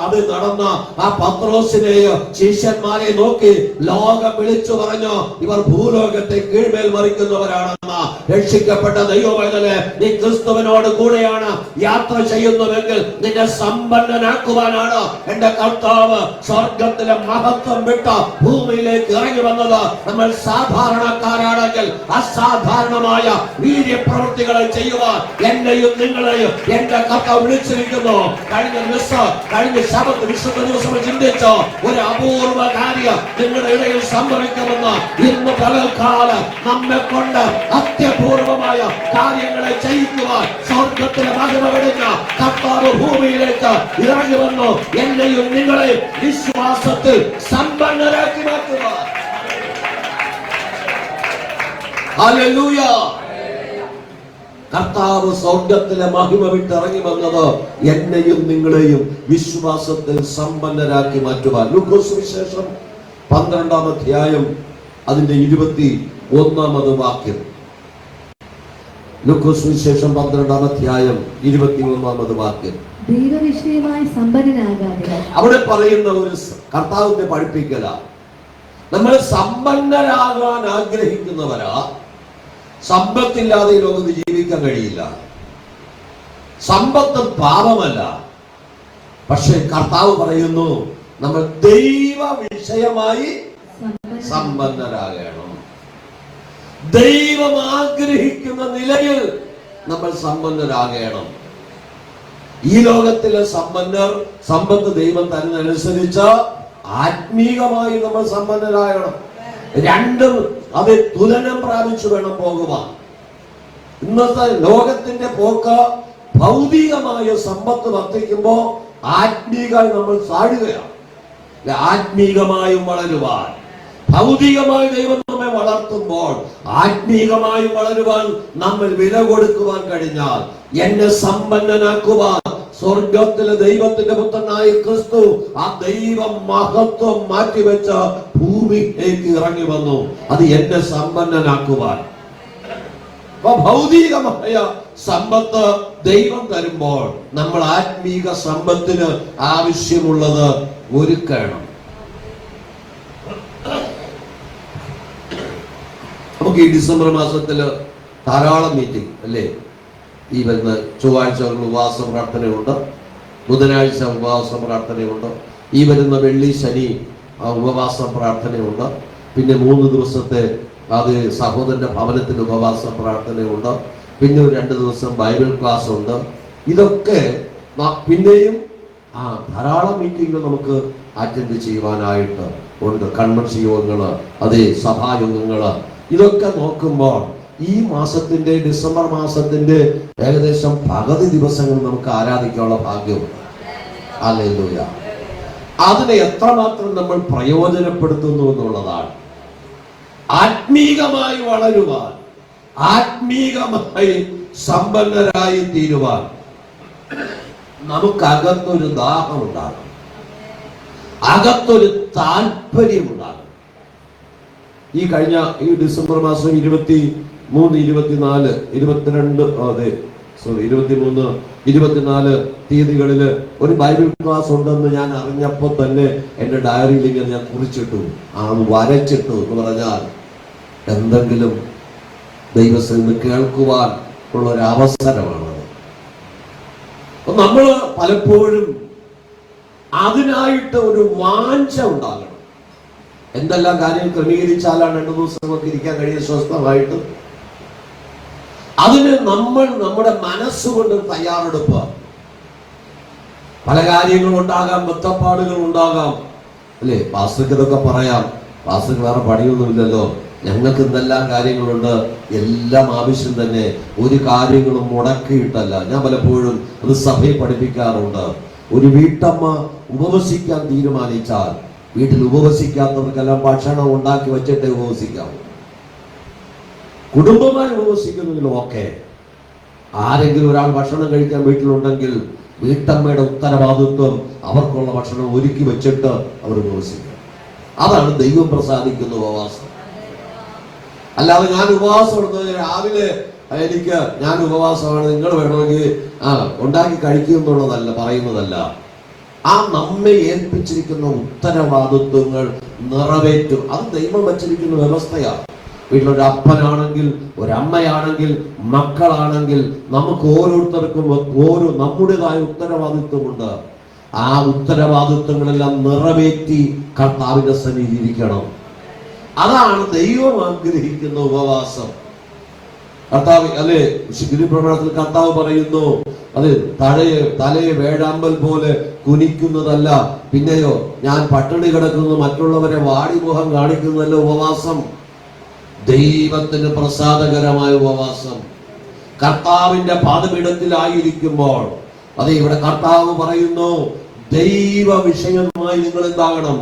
അത് നടന്ന ആ പത്രോസിനെയോ ശിഷ്യന്മാരെ നോക്കി ലോകം വിളിച്ചു പറഞ്ഞു, ഇവർ ഭൂലോകത്തെ കീഴ്മേൽ മറിക്കുന്നവരാണെന്ന്. രക്ഷിക്കപ്പെട്ട ദൈവമേ, നീ ക്രിസ്തുവിനോട് കൂടെയാണ് യാത്ര ചെയ്യുന്നതെങ്കിൽ നിന്നെ സമ്പന്നനാക്കുവാനാണ് എന്റെ കർത്താവ് സ്വർഗത്തിലെ മഹത്വം വിട്ട് ഭൂമിയിലേക്ക് ഇറങ്ങി വന്നത്. നമ്മൾ സാധാരണക്കാരാണെങ്കിൽ അസാധാരണമായ വീര്യപ്രവൃത്തികളെ ചെയ്യുവാൻ എന്നെയും നിങ്ങളെയും എന്റെ കർത്താവ് വിളിച്ചിരിക്കുന്നു. കഴിഞ്ഞ ശബത്ത് വിശുദ്ധ ദിവസം ചിന്തിച്ചോ, ഒരു അപൂർവ കാര്യം നിങ്ങളുടെ ഇടയിൽ സംഭവിക്കുമെന്ന്. ഇന്ന് പകൽക്കാലം നമ്മെ കൊണ്ട് അത്യപൂർവമായ കാര്യങ്ങളെ ചെയ്യിക്കുവാൻ സ്വർഗത്തിലെ മഹിമ വെടിഞ്ഞ കർത്താവ് ഭൂമിയിലേക്ക് ഇറങ്ങി വന്നു. എന്നെയും നിങ്ങളെ വിശ്വാസത്തിൽ സമ്പന്നരാക്കി മാറ്റുവാൻ. ഹല്ലേലൂയ! കർത്താവ് സ്വർഗത്തിലെ മഹിമ വിട്ടിറങ്ങി വന്നത് എന്നെയും നിങ്ങളെയും വിശ്വാസത്തിൽ സമ്പന്നരാക്കി മാറ്റുവാൻ. ലൂക്കോസ് സുവിശേഷം 12-ാം അധ്യായം അതിന്റെ 21-ാമത് വാക്യം. ലൂക്കോസ് സുവിശേഷം 12-ാം അധ്യായം 21-ാമത് വാക്യം. ദൈവവിഷയമായി സമ്പന്നനാകാതെ അവിടെ പറയുന്ന ഒരു കർത്താവിന്റെ പഠിപ്പിക്കല. നമ്മൾ സമ്പന്നരാകാൻ ആഗ്രഹിക്കുന്നവരാ. സമ്പത്തില്ലാതെ ഈ ലോകത്ത് ജീവിക്കാൻ കഴിയില്ല. സമ്പത്ത് പാപമല്ല. പക്ഷെ കർത്താവ് പറയുന്നു, നമ്മൾ ദൈവ വിഷയമായി സമ്പന്നരാകണം. ദൈവം ആഗ്രഹിക്കുന്ന നിലയിൽ നമ്മൾ സമ്പന്നരാകണം. ഈ ലോകത്തിലെ സമ്പത്ത് ദൈവം തരുന്നതനുസരിച്ച് ആത്മീകമായി നമ്മൾ സമ്പന്നരാകണം. രണ്ടും അത് തുലനം പ്രാപിച്ചു വേണം പോകുവാൻ. ഇന്നത്തെ ലോകത്തിന്റെ പോക്ക് ഭൗതികമായ സമ്പത്ത് വർദ്ധിക്കുമ്പോൾ ആത്മീകമായി നമ്മൾ താഴുകയാണ്. ആത്മീകമായും വളരുവാൻ, ഭൗതികമായി ദൈവം നമ്മെ വളർത്തുമ്പോൾ ആത്മീകമായും വളരുവാൻ നമ്മൾ വില കൊടുക്കുവാൻ കഴിഞ്ഞാൽ, എന്നെ സമ്പന്നനാക്കുവാൻ സ്വർഗത്തിലെ ദൈവത്തിന്റെ പുത്രനായ ക്രിസ്തു ആ ദൈവം മഹത്വം മാറ്റിവെച്ച് ഭൂമിയിലേക്ക് ഇറങ്ങി വന്നു. അത് എന്നെ സമ്പന്നനാക്കുവാൻ. ഭൗതികമായ സമ്പത്ത് ദൈവം തരുമ്പോൾ നമ്മൾ ആത്മീക സമ്പത്തിന് ആവശ്യമുള്ളത് ഒരുക്കണം. നമുക്ക് ഈ ഡിസംബർ മാസത്തില് ധാരാളം മീറ്റിംഗ് അല്ലേ? ഈ വരുന്ന ചൊവ്വാഴ്ച ഉപവാസ പ്രാർത്ഥനയുണ്ട്, ബുധനാഴ്ച ഉപവാസ പ്രാർത്ഥനയുണ്ട്, ഈ വരുന്ന വെള്ളി ശനി ഉപവാസ പ്രാർത്ഥനയുണ്ട്, പിന്നെ 3 ദിവസത്തെ അത് സഹോദരന്റെ ഭവനത്തിൽ ഉപവാസ പ്രാർത്ഥനയുണ്ട്, പിന്നെ 2 ദിവസം ബൈബിൾ ക്ലാസ് ഉണ്ട്. ഇതൊക്കെ പിന്നെയും ധാരാളം മീറ്റിങ്ങുകൾ നമുക്ക് അറ്റൻഡ് ചെയ്യുവാനായിട്ട് ഉണ്ട്. കൺവെൻഷൻ യോഗങ്ങള്, അതേ സഭായോഗങ്ങള്, ഇതൊക്കെ നോക്കുമ്പോൾ ഈ മാസത്തിന്റെ ഡിസംബർ മാസത്തിന്റെ ഏകദേശം പകുതി ദിവസങ്ങൾ നമുക്ക് ആരാധിക്കാനുള്ള ഭാഗ്യമുണ്ട്. ഹല്ലേലൂയ. അതിനെ എത്രമാത്രം നമ്മൾ പ്രയോജനപ്പെടുത്തുന്നു എന്നുള്ളതാണ്. ആത്മീകമായി വളരുവാൻ, ആത്മീകമായി സമ്പന്നരായി തീരുവാൻ നമുക്കകത്തൊരു ദാഹമുണ്ടാകും, അകത്തൊരു താല്പര്യമുണ്ടാകും. ഈ കഴിഞ്ഞ ഈ ഡിസംബർ മാസം 23, 24, 22, 23, 24 തീയതികളില് ഒരു ബൈബിൾ ക്ലാസ് ഉണ്ടെന്ന് ഞാൻ അറിഞ്ഞപ്പോൾ തന്നെ എന്റെ ഡയറിയിൽ ഇങ്ങനെ ഞാൻ കുറിച്ചിട്ടു, വരച്ചിട്ടു. എന്ന് പറഞ്ഞാൽ എന്തെങ്കിലും ദൈവത്തിൽ നിന്ന് കേൾക്കുവാൻ ഉള്ള ഒരു അവസരമാണത്. നമ്മൾ പലപ്പോഴും അതിനായിട്ട് ഒരു വാഞ്ച ഉണ്ടാകണം. എന്തെല്ലാം കാര്യങ്ങൾ ക്രമീകരിച്ചാലാണ് 2 ദിവസം നമുക്ക് ഇരിക്കാൻ കഴിയുക സ്വസ്ഥമായിട്ട്. അതിന് നമ്മൾ നമ്മുടെ മനസ്സുകൊണ്ട് തയ്യാറെടുപ്പ്. പല കാര്യങ്ങളും ഉണ്ടാകാം, ബന്ധപ്പാടുകൾ ഉണ്ടാകാം, അല്ലേ? പാസ്റ്റർക്ക് ഇതൊക്കെ പറയാം, പാസ്റ്റർക്ക് വേറെ പണിയൊന്നുമില്ലല്ലോ, ഞങ്ങൾക്ക് എന്തെല്ലാം കാര്യങ്ങളുണ്ട്. എല്ലാം ആവശ്യം തന്നെ, ഒരു കാര്യങ്ങളും മുടക്കിയിട്ടല്ല. ഞാൻ പലപ്പോഴും അത് സഭയെ പഠിപ്പിക്കാറുണ്ട്. ഒരു വീട്ടമ്മ ഉപവസിക്കാൻ തീരുമാനിച്ചാൽ വീട്ടിൽ ഉപവസിക്കാത്തവർക്കെല്ലാം ഭക്ഷണം ഉണ്ടാക്കി വെച്ചിട്ടേ ഉപവസിക്കാവൂ. കുടുംബമായി ഉപവസിക്കുന്നെങ്കിലും ഓക്കെ, ആരെങ്കിലും ഒരാൾ ഭക്ഷണം കഴിക്കാൻ വീട്ടിലുണ്ടെങ്കിൽ വീട്ടമ്മയുടെ ഉത്തരവാദിത്വം അവർക്കുള്ള ഭക്ഷണം ഒരുക്കി വെച്ചിട്ട് അവർ ഉപവസിക്കും. അതാണ് ദൈവം പ്രസാദിക്കുന്ന ഉപവാസം. അല്ലാതെ ഞാൻ ഉപവാസം എടുത്തത് രാവിലെ ഞാൻ ഉപവാസമാണ്, നിങ്ങൾ വേണമെങ്കിൽ ഉണ്ടാക്കി കഴിക്കും എന്നുള്ളതല്ല പറയുന്നതല്ല. ആ നമ്മെ ഏൽപ്പിച്ചിരിക്കുന്ന ഉത്തരവാദിത്വങ്ങൾ നിറവേറ്റും. അത് ദൈവം വച്ചിരിക്കുന്ന വ്യവസ്ഥയാണ്. വീട്ടിലൊരു അപ്പനാണെങ്കിൽ, ഒരമ്മയാണെങ്കിൽ, മക്കളാണെങ്കിൽ നമുക്ക് ഓരോരുത്തർക്കും ഓരോ നമ്മുടേതായ ഉത്തരവാദിത്വമുണ്ട്. ആ ഉത്തരവാദിത്വങ്ങളെല്ലാം നിറവേറ്റി കർത്താവിന്റെ സന്നിധിയിൽ ഇരിക്കണം. അതാണ് ദൈവം ആഗ്രഹിക്കുന്ന ഉപവാസം. കർത്താവ് അല്ലെ ഗിരിപ്രമാണത്തിൽ കർത്താവ് പറയുന്നു, അത് തലയെ വേഴാമ്പൽ പോലെ കുനിക്കുന്നതല്ല, പിന്നെയോ ഞാൻ പട്ടിണി കിടക്കുന്നു മറ്റുള്ളവരെ വാടിമുഖം കാണിക്കുന്നതല്ല ഉപവാസം. ദൈവത്തിന് പ്രസാദകരമായ ഉപവാസം. കർത്താവിന്റെ പാദപീഠത്തിലായിരിക്കുമ്പോൾ അതെ ഇവിടെ കർത്താവ് പറയുന്നു, ദൈവ വിഷയമായി നിങ്ങൾ എന്താകണം?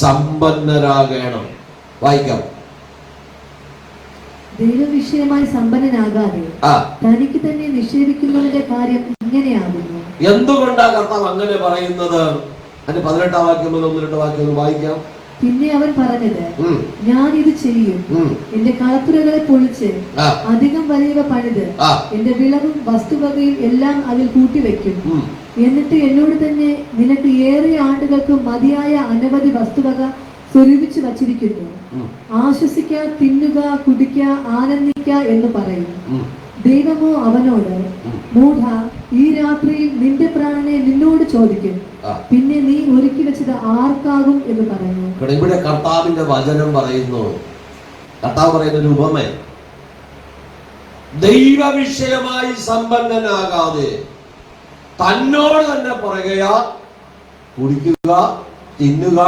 സമ്പന്നരാകണം. വായിക്കാം. ദൈവവിഷയമായി സമ്പന്നനാകാതെ തനിക്ക് തന്നെ നിഷേധിക്കുന്നവന്റെ കാര്യം ഇങ്ങനെയാകുന്നു. എന്തുകൊണ്ടാ കർത്താവ് അങ്ങനെ പറയുന്നത്? അതിന്റെ 18-ാം വാക്യം മുതൽ 1-2 വാക്യം ഒന്ന് വായിക്കാം. പിന്നെ അവൻ പറഞ്ഞത്, ഞാൻ ഇത് ചെയ്യും, എന്റെ കളപ്പുരകളെ പൊളിച്ച് അധികം വലിയവ പണിത് എന്റെ വിളവും വസ്തുവകയും എല്ലാം അതിൽ കൂട്ടിവെക്കും. എന്നിട്ട് എന്നോട് തന്നെ, നിനക്ക് ഏറെ ആണ്ടുകൾക്ക് മതിയായ അനവധി വസ്തുവക സ്വരൂപിച്ചു വച്ചിരിക്കുന്നു, ആശ്വസിക്ക, തിന്നുക, കുടിക്ക, ആനന്ദിക്ക എന്ന് പറയും. ദൈവമോ അവനോട്, മൂഢ, ഈ രാത്രിയിൽ നിന്റെ പ്രാണനെ നിന്നോട് ചോദിക്കും, പിന്നെ നീ ഒരുക്കി വെച്ചത് ആർക്കാകും എന്ന് പറഞ്ഞു. ഇവിടെ കർത്താവിന്റെ വചനം പറയുന്നു, കർത്താവ് പറയുന്ന ഒരു ഉപമ, ദൈവ വിഷയമായി സമ്പന്നനാകാതെ തന്നോട് തന്നെ പറയുക, കുടിക്കുക, തിന്നുക,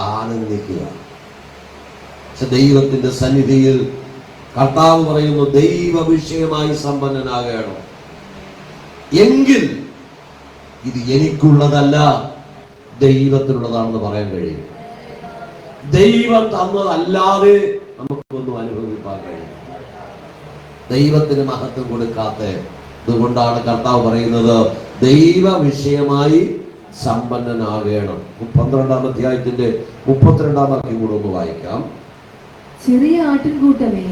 ആനന്ദിക്കുക. പക്ഷെ ദൈവത്തിന്റെ സന്നിധിയിൽ കർത്താവ് പറയുന്നു, ദൈവ വിഷയമായി സമ്പന്നനാകണം. എങ്കിൽ ഇത് എനിക്കുള്ളതല്ല, ദൈവത്തിനുള്ളതാണെന്ന് പറയാൻ കഴിയും. ദൈവം തന്നതല്ലാതെ നമുക്കൊന്നും അനുഭവിക്കാൻ കഴിയും. ദൈവത്തിന് മഹത്വം കൊടുക്കാത്ത ഇതുകൊണ്ടാണ് കർത്താവ് പറയുന്നത്, ദൈവ വിഷയമായി സമ്പന്നനാകണം. 12-ാം അധ്യായത്തിന്റെ 32-ാം വാക്യം കൂടെ ഒന്ന് വായിക്കാം. ചെറിയ ആട്ടിൻകൂട്ടമേ,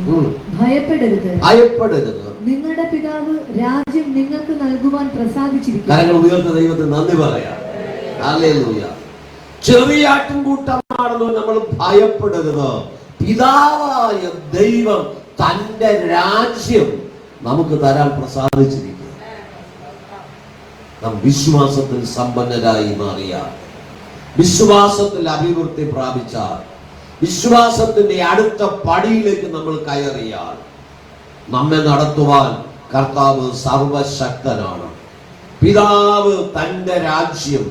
ഭയപ്പെടരുത്, ഭയപ്പെടരുത്. നിങ്ങളുടെ പിതാവ് രാജ്യം നിങ്ങൾക്ക് നൽകുവാൻ പ്രസാദിച്ചിരിക്കുന്നു. കരങ്ങൾ ഉയർന്ന ദൈവത്തിന് നന്ദി പറയാം. ഹല്ലേലൂയ. ചെറിയ ആട്ടിൻകൂട്ടമാണെന്ന് നമ്മൾ ഭയപ്പെടരുത്. പിതാവായ ദൈവം തന്റെ രാജ്യം നമുക്ക് തരാൻ പ്രസാദിച്ചിരിക്കുന്നു. നാം വിശ്വാസത്തിൽ സമ്പന്നരായി മാറിയാൽ, വിശ്വാസത്തിൽ അഭിവൃദ്ധി പ്രാപിച്ചാൽ, വിശ്വാസത്തിന്റെ അടുത്ത പടിയിലേക്ക് നമ്മൾ കയറിയാൽ, നമ്മെ നടത്തുവാൻ കർത്താവ് സർവശക്തനാണ്. പിതാവ് തന്റെ രാജ്യം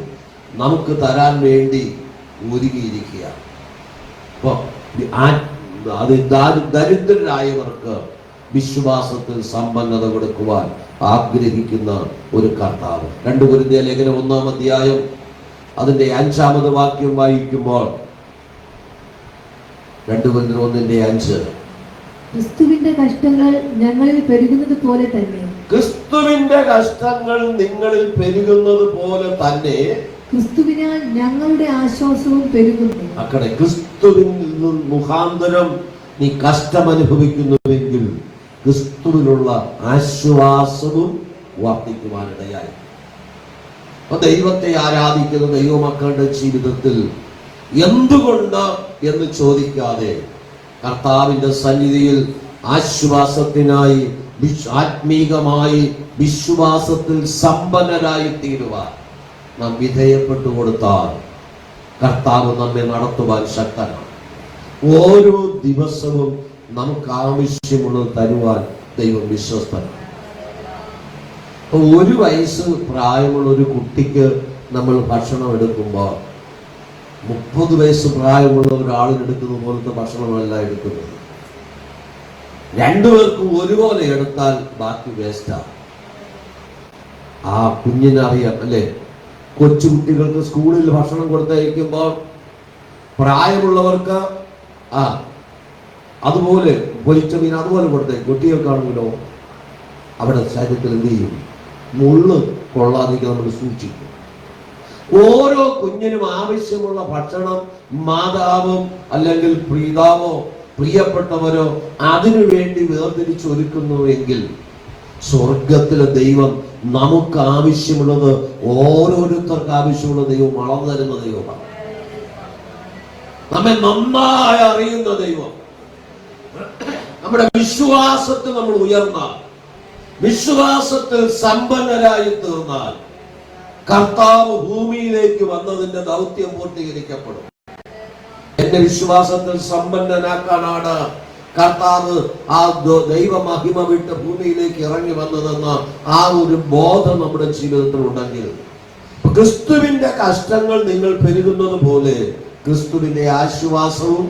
നമുക്ക് തരാൻ വേണ്ടി ഒരുങ്ങിയിരിക്കുക. അപ്പൊ ദരിദ്രരായവർക്ക് വിശ്വാസത്തിൽ സമ്പന്നത കൊടുക്കുവാൻ ആഗ്രഹിക്കുന്ന ഒരു കർത്താവ്. 2 കൊരിന്ത്യർ ലേഖനം 1-ാം അധ്യായം അതിന്റെ 5-ാമത് വാക്യം വായിക്കുമ്പോൾ 2 കൊരിന്ത്യർ 1:5 ക്രിസ്തുവിന്റെ കഷ്ടങ്ങൾ ഞങ്ങളിൽ പെരുകുന്നത് പോലെ തന്നെ ക്രിസ്തുവിന്റെ കഷ്ടങ്ങൾ നിങ്ങളിൽ പെരുകുന്നത് പോലെ തന്നെ ക്രിസ്തുവിനാൽ ഞങ്ങളുടെ ആശ്വാസവും പെരുകുന്നു. അക്കടെ ക്രിസ്തുവിൻ മുഖാന്തരം നീ കഷ്ടം അനുഭവിക്കുന്നുവെങ്കിൽ ക്രിസ്തുവിനുള്ള ആശ്വാസവും വർദ്ധിക്കുവാനിടയായി. അപ്പൊ ദൈവത്തെ ആരാധിക്കുന്ന ദൈവമക്കളുടെ ജീവിതത്തിൽ എന്തുകൊണ്ട് എന്ന് ചോദിക്കാതെ കർത്താവിന്റെ സന്നിധിയിൽ ആശ്വാസത്തിനായി ആത്മീകമായി വിശ്വാസത്തിൽ സമ്പന്നരായി തീരുവാൻ നാം വിധേയപ്പെട്ടു കൊടുത്താൽ കർത്താവ് നമ്മെ നടത്തുവാൻ ശക്തനാണ്. ഓരോ ദിവസവും നമുക്ക് ആവശ്യമുള്ളത് തരുവാൻ ദൈവം വിശ്വസ്തനാണ്. 1 വയസ്സ് പ്രായമുള്ള ഒരു കുട്ടിക്ക് നമ്മൾ ഭക്ഷണം എടുക്കുമ്പോൾ 30 വയസ്സ് പ്രായമുള്ള ഒരാളിനെടുക്കുന്ന പോലത്തെ ഭക്ഷണമല്ല എടുക്കുന്നത്. 2 പേർക്കും ഒരുപോലെ എടുത്താൽ ബാക്കി വേസ്റ്റാണ്. ആ കുഞ്ഞിനറിയാം അല്ലേ? കൊച്ചുകുട്ടികൾക്ക് സ്കൂളിൽ ഭക്ഷണം കൊടുത്തയക്കുമ്പോൾ പ്രായമുള്ളവർക്ക് അതുപോലെ പൊരിച്ച മീൻ അതുപോലെ കൊടുത്തയക്കും. കുട്ടികൾക്കാണെങ്കിലോ അവിടെ ശരീരത്തിൽ എന്ത് ചെയ്യും? മുള്ള് കൊള്ളാതിരിക്കാൻ നമ്മൾ സൂക്ഷിക്കും. ഓരോ കുഞ്ഞിനും ആവശ്യമുള്ള ഭക്ഷണം മാതാവും അല്ലെങ്കിൽ പിതാവോ പ്രിയപ്പെട്ടവരോ അതിനു വേണ്ടി വേർതിരിച്ചൊരുക്കുന്നുവെങ്കിൽ സ്വർഗത്തിലെ ദൈവം നമുക്ക് ആവശ്യമുള്ളത് ഓരോരുത്തർക്ക് ആവശ്യമുള്ള ദൈവം അളന്നു തരുന്ന ദൈവമാണ്. നമ്മെ നന്നായി അറിയുന്ന ദൈവം. നമ്മുടെ വിശ്വാസത്തിൽ നമ്മൾ ഉയർന്നാൽ, വിശ്വാസത്തിൽ സമ്പന്നരായി തീർന്നാൽ കർത്താവ് ഭൂമിയിലേക്ക് വന്നതിന്റെ ദൗത്യം പൂർത്തീകരിക്കപ്പെടും. എന്റെ വിശ്വാസത്തിൽ സമ്പന്നനാക്കാനാണ് കർത്താവ് ആ ദൈവ മഹിമ വിട്ട് ഭൂമിയിലേക്ക് ഇറങ്ങി വന്നതെന്ന ആ ഒരു ബോധം നമ്മുടെ ജീവിതത്തിൽ ഉണ്ടെങ്കിൽ ക്രിസ്തുവിന്റെ കഷ്ടങ്ങൾ നിങ്ങൾ പെരുകുന്നത് പോലെ ക്രിസ്തുവിന്റെ ആശ്വാസവും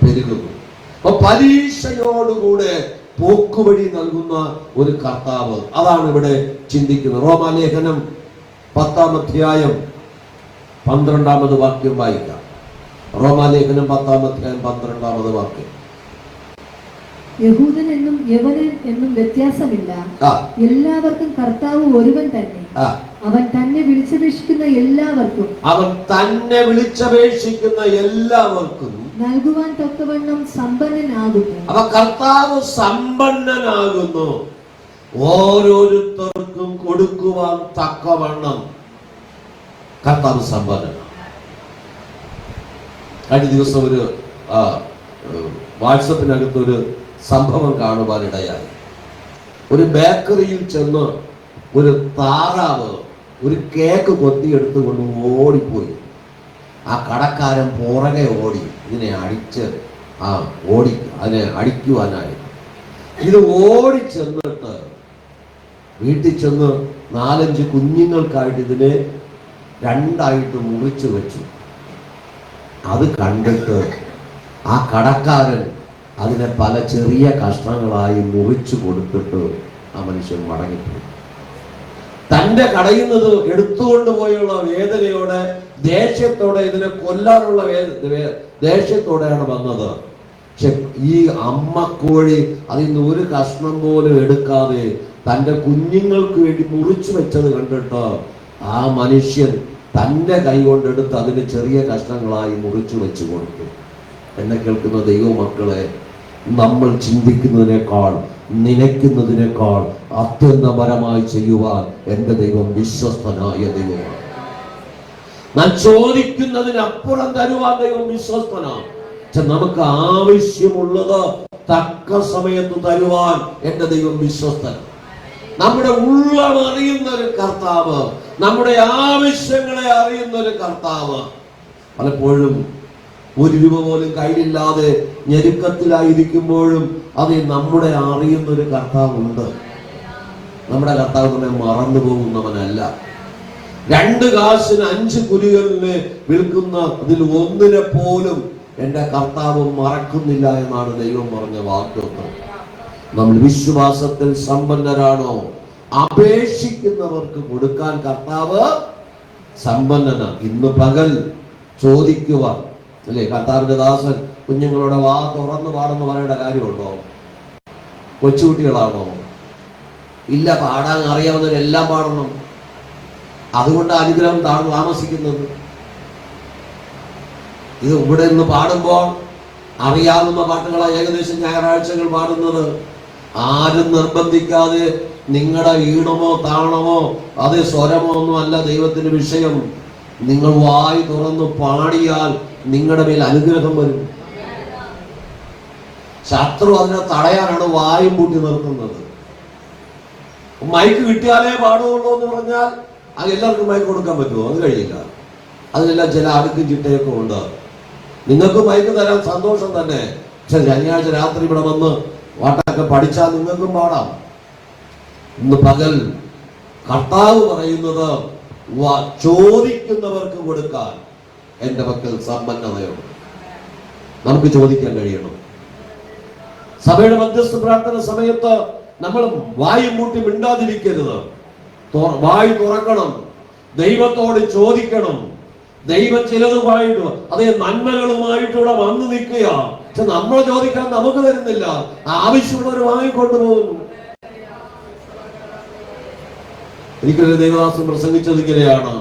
പെരുകുന്നു. അപ്പൊ പരീക്ഷയോടുകൂടെ പോക്കുവഴി നൽകുന്ന ഒരു കർത്താവ്, അതാണ് ഇവിടെ ചിന്തിക്കുന്നത്. റോമാലേഖനം 10-ാം അധ്യായം 12-ാമത് വാക്യം വായിക്കാം. റോമാലേഖനം 10-ാം അധ്യായം 12-ാമത് വാക്യം. യഹൂദൻ എന്നും യവനൻ എന്നും വ്യത്യാസമില്ല, എല്ലാവർക്കും കർത്താവ് ഒരുവൻ തന്നെ. അവൻ തന്നെ വിളിച്ചപേക്ഷിക്കുന്ന എല്ലാവർക്കും നൽകുവാൻ തക്കവണ്ണം സമ്പന്നനാകുന്നു. അവ കർത്താവ് സമ്പന്നനാകുന്നു, ഓരോരുത്തർക്കും കൊടുക്കുവാൻ തക്കവണ്ണം കർത്താവ് സമ്പന്നനാണ്. കഴിഞ്ഞ ദിവസം ഒരു വാട്സപ്പിനകത്തൊരു സംഭവം കാണുവാനിടയായി. ഒരു ബേക്കറിയിൽ ചെന്ന് ഒരു താറാവ് ഒരു കേക്ക് കൊത്തിയെടുത്തുകൊണ്ട് ഓടിപ്പോയി. ആ കടക്കാരൻ പുറകെ ഓടി ഇതിനെ അതിനെ അടിക്കുവാനായി. ഇത് ഓടിച്ചെന്നിട്ട് വീട്ടിൽ ചെന്ന് 4-5 കുഞ്ഞുങ്ങൾക്കായിട്ട് ഇതിനെ 2ആയിട്ട് മുറിച്ചു വെച്ചു. അത് കണ്ടിട്ട് ആ കടക്കാരൻ അതിനെ പല ചെറിയ കഷ്ണങ്ങളായി മുറിച്ചു കൊടുത്തിട്ട് ആ മനുഷ്യൻ മടങ്ങിപ്പോയി. തന്റെ കടയുന്നത് എടുത്തുകൊണ്ട് പോയുള്ള വേദനയോടെ, ദേഷ്യത്തോടെ, ഇതിനെ കൊല്ലാനുള്ള ദേഷ്യത്തോടെയാണ് വന്നത്. പക്ഷെ ഈ അമ്മക്കോഴി അതിൽ നിന്ന് ഒരു കഷ്ണം പോലും എടുക്കാതെ തന്റെ കുഞ്ഞുങ്ങൾക്ക് വേണ്ടി മുറിച്ചു വെച്ചത് കണ്ടിട്ട് ആ മനുഷ്യൻ തന്റെ കൈ കൊണ്ടെടുത്ത് അതിന് ചെറിയ കഷ്ണങ്ങളായി മുറിച്ചു വെച്ചു കൊടുത്തു. എന്നെ കേൾക്കുന്ന ദൈവമക്കളെ, നമ്മൾ ചിന്തിക്കുന്നതിനേക്കാൾ നനയ്ക്കുന്നതിനേക്കാൾ അത്യന്തപരമായി ചെയ്യുവാൻ എൻ്റെ ദൈവം വിശ്വസ്തനായ ദൈവമാണ്. നാം ചോദിക്കുന്നതിനപ്പുറം തരുവാൻ ദൈവം വിശ്വസ്തനാണ്. നമുക്ക് ആവശ്യമുള്ളത് തക്ക സമയത്ത് തരുവാൻ എൻ്റെ ദൈവം വിശ്വസ്തൻ. നമ്മുടെ ഉള്ളം അറിയുന്ന ഒരു കർത്താവ്, നമ്മുടെ ആവശ്യങ്ങളെ അറിയുന്ന ഒരു കർത്താവ്. പലപ്പോഴും 1 രൂപ പോലും കയ്യിലില്ലാതെ ഞെരുക്കത്തിലായിരിക്കുമ്പോഴും അത് നമ്മുടെ അറിയുന്ന ഒരു കർത്താവുണ്ട്. നമ്മുടെ കർത്താവ് നമ്മെ മറന്നു പോകുന്നവനല്ല. 2 കാശിന് 5 കുരികളിനെ വിൽക്കുന്ന അതിൽ ഒന്നിനെ പോലും എൻ്റെ കർത്താവ് മറക്കുന്നില്ല എന്നാണ് ദൈവം പറഞ്ഞ വാഗ്ദത്തം. നമ്മൾ വിശ്വാസത്തിൽ സമ്പന്നരാണോ? അപേക്ഷിക്കുന്നവർക്ക് കൊടുക്കാൻ കർത്താവ് സമ്പന്നനാണ്. ഇന്ന് പകൽ ചോദിക്കുക അല്ലേ? കർത്താവിന്റെ ദാസൻ കുഞ്ഞുങ്ങളുടെ വാ തുറന്നു പാടുന്ന പറയേണ്ട കാര്യമുണ്ടോ? കൊച്ചുകുട്ടികളാണോ? ഇല്ല, പാടാൻ അറിയാവുന്നവരെല്ലാം പാടണം. അതുകൊണ്ട് അനുഗ്രഹം താമസിക്കുന്നത്. ഇത് ഇവിടെ നിന്ന് പാടുമ്പോൾ അറിയാവുന്ന പാട്ടുകളാണ് ഏകദേശം ഞായറാഴ്ചകൾ പാടുന്നത്. ആരും നിർബന്ധിക്കാതെ നിങ്ങളുടെ ഈണമോ താളമോ അത് സ്വരമോ ഒന്നും അല്ല ദൈവത്തിന്റെ വിഷയം. നിങ്ങൾ വായി തുറന്ന് പാടിയാൽ നിങ്ങളുടെ മേൽ അനുഗ്രഹം വരും. ശത്രു അതിനെ തടയാനാണ് വായും പൂട്ടി നിർത്തുന്നത്. മൈക്ക് കിട്ടിയാലേ പാടുള്ളൂ എന്ന് പറഞ്ഞാൽ അത് എല്ലാവർക്കും മൈക്ക് കൊടുക്കാൻ പറ്റുമോ? അത് കഴിയില്ല. അതിനെല്ലാം ചില അടുക്കും ചിട്ടയൊക്കെ ഉണ്ട്. നിങ്ങൾക്ക് മൈക്ക് തരാൻ സന്തോഷം തന്നെ. പക്ഷെ ശനിയാഴ്ച രാത്രി ഇവിടെ വന്ന് പാട്ടൊക്കെ പഠിച്ചാൽ നിങ്ങൾക്കും പാടാം. ഇന്ന് പകൽ കർത്താവ് പറയുന്നത് ചോദിക്കുന്നവർക്ക് കൊടുക്കാൻ എൻ്റെ പക്കൽ സമ്പന്നതയുണ്ട്. നമുക്ക് ചോദിക്കാൻ കഴിയണം. സഭയുടെ മധ്യസ്ഥ പ്രാർത്ഥന സമയത്ത് നമ്മൾ വായും മൂട്ടി മിണ്ടാതിരിക്കരുത്. വായി തുറക്കണം, ദൈവത്തോട് ചോദിക്കണം. ദൈവം ചിലതുമായിട്ട് അതേ നന്മകളുമായിട്ടൂടെ വന്നു നിൽക്കുക. പക്ഷെ നമ്മൾ ചോദിക്കാൻ നമുക്ക് തരുന്നില്ല. ആവശ്യമുള്ളവർ വാങ്ങിക്കൊണ്ടുപോകുന്നു. എനിക്കൊരു ദൈവദാസൻ പ്രസംഗിച്ചത് ഇങ്ങനെയാണ്.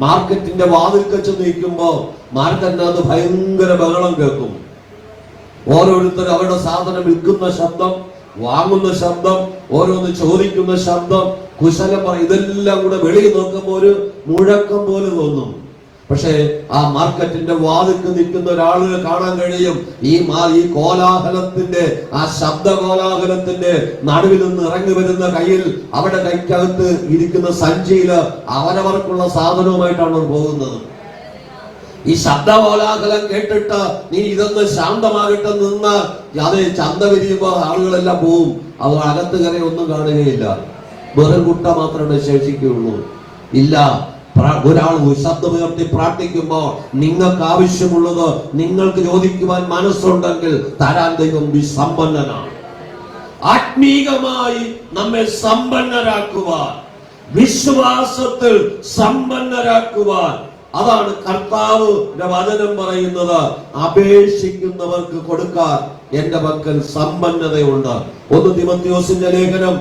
മാർക്കറ്റിന്റെ വാതിൽക്കച്ച് നിൽക്കുമ്പോ മാർക്കറ്റിനകത്ത് ഭയങ്കര ബഹളം കേൾക്കും. ഓരോരുത്തർ അവരുടെ സാധനം വിൽക്കുന്ന ശബ്ദം, വാങ്ങുന്ന ശബ്ദം, ഓരോന്ന് ചോദിക്കുന്ന ശബ്ദം, കുശലം പറയും. ഇതെല്ലാം കൂടെ വെളിയിൽ നോക്കുമ്പോൾ ഒരു മുഴക്കം പോലെ തോന്നും. പക്ഷേ ആ മാർക്കറ്റിന്റെ വാതിൽക്ക് നിൽക്കുന്ന ഒരാളിനെ കാണാൻ കഴിയും. ഈ കോലാഹലത്തിന്റെ ആ ശബ്ദ കോലാഹലത്തിന്റെ നടുവിൽ നിന്ന് ഇറങ്ങി വരുന്ന കയ്യിൽ അവരുടെ കൈക്കകത്ത് ഇരിക്കുന്ന സഞ്ചിയില് അവരവർക്കുള്ള സാധനവുമായിട്ടാണ് പോകുന്നത്. ഈ ശബ്ദ കോലാഹലം കേട്ടിട്ട് നീ ഇതൊന്ന് ശാന്തമാകട്ടെ നിന്ന് അതേ ചന്ത വിരിയുമ്പോ ആളുകളെല്ലാം പോവും. അത് അകത്ത് കയറി ഒന്നും കാണുകയില്ല. വെറും കുട്ട മാത്രമേ ശേഷിക്കുകയുള്ളൂ. ഇല്ല, ഒരാൾ ശബ്ദമുയർത്തി പ്രാർത്ഥിക്കുമ്പോൾ നിങ്ങൾക്ക് ആവശ്യമുള്ളത് നിങ്ങൾക്ക് ചോദിക്കുവാൻ മനസ്സുണ്ടെങ്കിൽ തരാൻ ദൈവം സമ്പന്നനാണ്. ആത്മീകമായി നമ്മെ സമ്പന്നരാക്കുവാൻ, വിശ്വാസത്തിൽ സമ്പന്നരാക്കുവാൻ, അതാണ് കർത്താവിന്റെ വചനം പറയുന്നത്. അപേക്ഷിക്കുന്നവർക്ക് കൊടുക്കാൻ എന്റെ പക്കൽ സമ്പന്നതയുണ്ട്. 1 തിമോഥെയോസിന്റെ ലേഖനം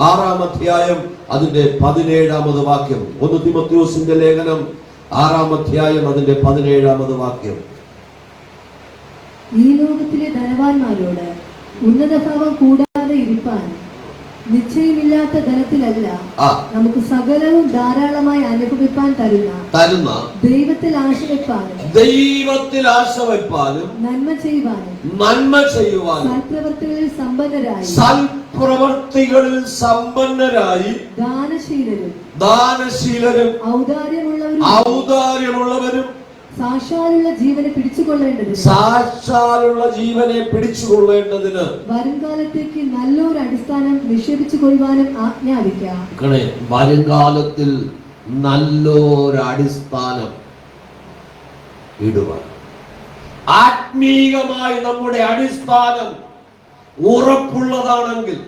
6-ാം അധ്യായം അതിന്റെ 17-ാമത് വാക്യം. 1 തിമോഥെയോസിന്റെ ലേഖനം 6-ാം അധ്യായം അതിന്റെ 17-ാമത് വാക്യം. ഈ ലോകത്തിലെ ധനവാന്മാരോട് ഉന്നതഭാവം കൂടാതെ ഇരിപ്പാൻ നിശ്ചയമില്ലാത്ത ധനത്തിലല്ല നമുക്ക് സകലവും ധാരാളമായി അനുഭവിപ്പാൻ തരുന്ന ദൈവത്തിൽ ആശ വെപ്പാനും നന്മ ചെയ്യുവാനും സൽപ്രവർത്തികളിൽ സമ്പന്നരായി ദാനശീലരും ഔദാര്യമുള്ളവരും സാക്ഷാലുള്ള ജീവനെ പിടിച്ചുകൊള്ളേണ്ടതിന് വരുംകാലത്തേക്ക് നല്ലൊരു അടിസ്ഥാനം നിക്ഷേപിച്ചു കൊള്ളുവാനും ആജ്ഞാപിക്കാം. വരുംകാലത്തിൽ നല്ലൊരു അടിസ്ഥാനം ഇടുവാൻ, ആത്മീകമായി നമ്മുടെ അടിസ്ഥാനം ഉറപ്പുള്ളതാണെങ്കിൽ,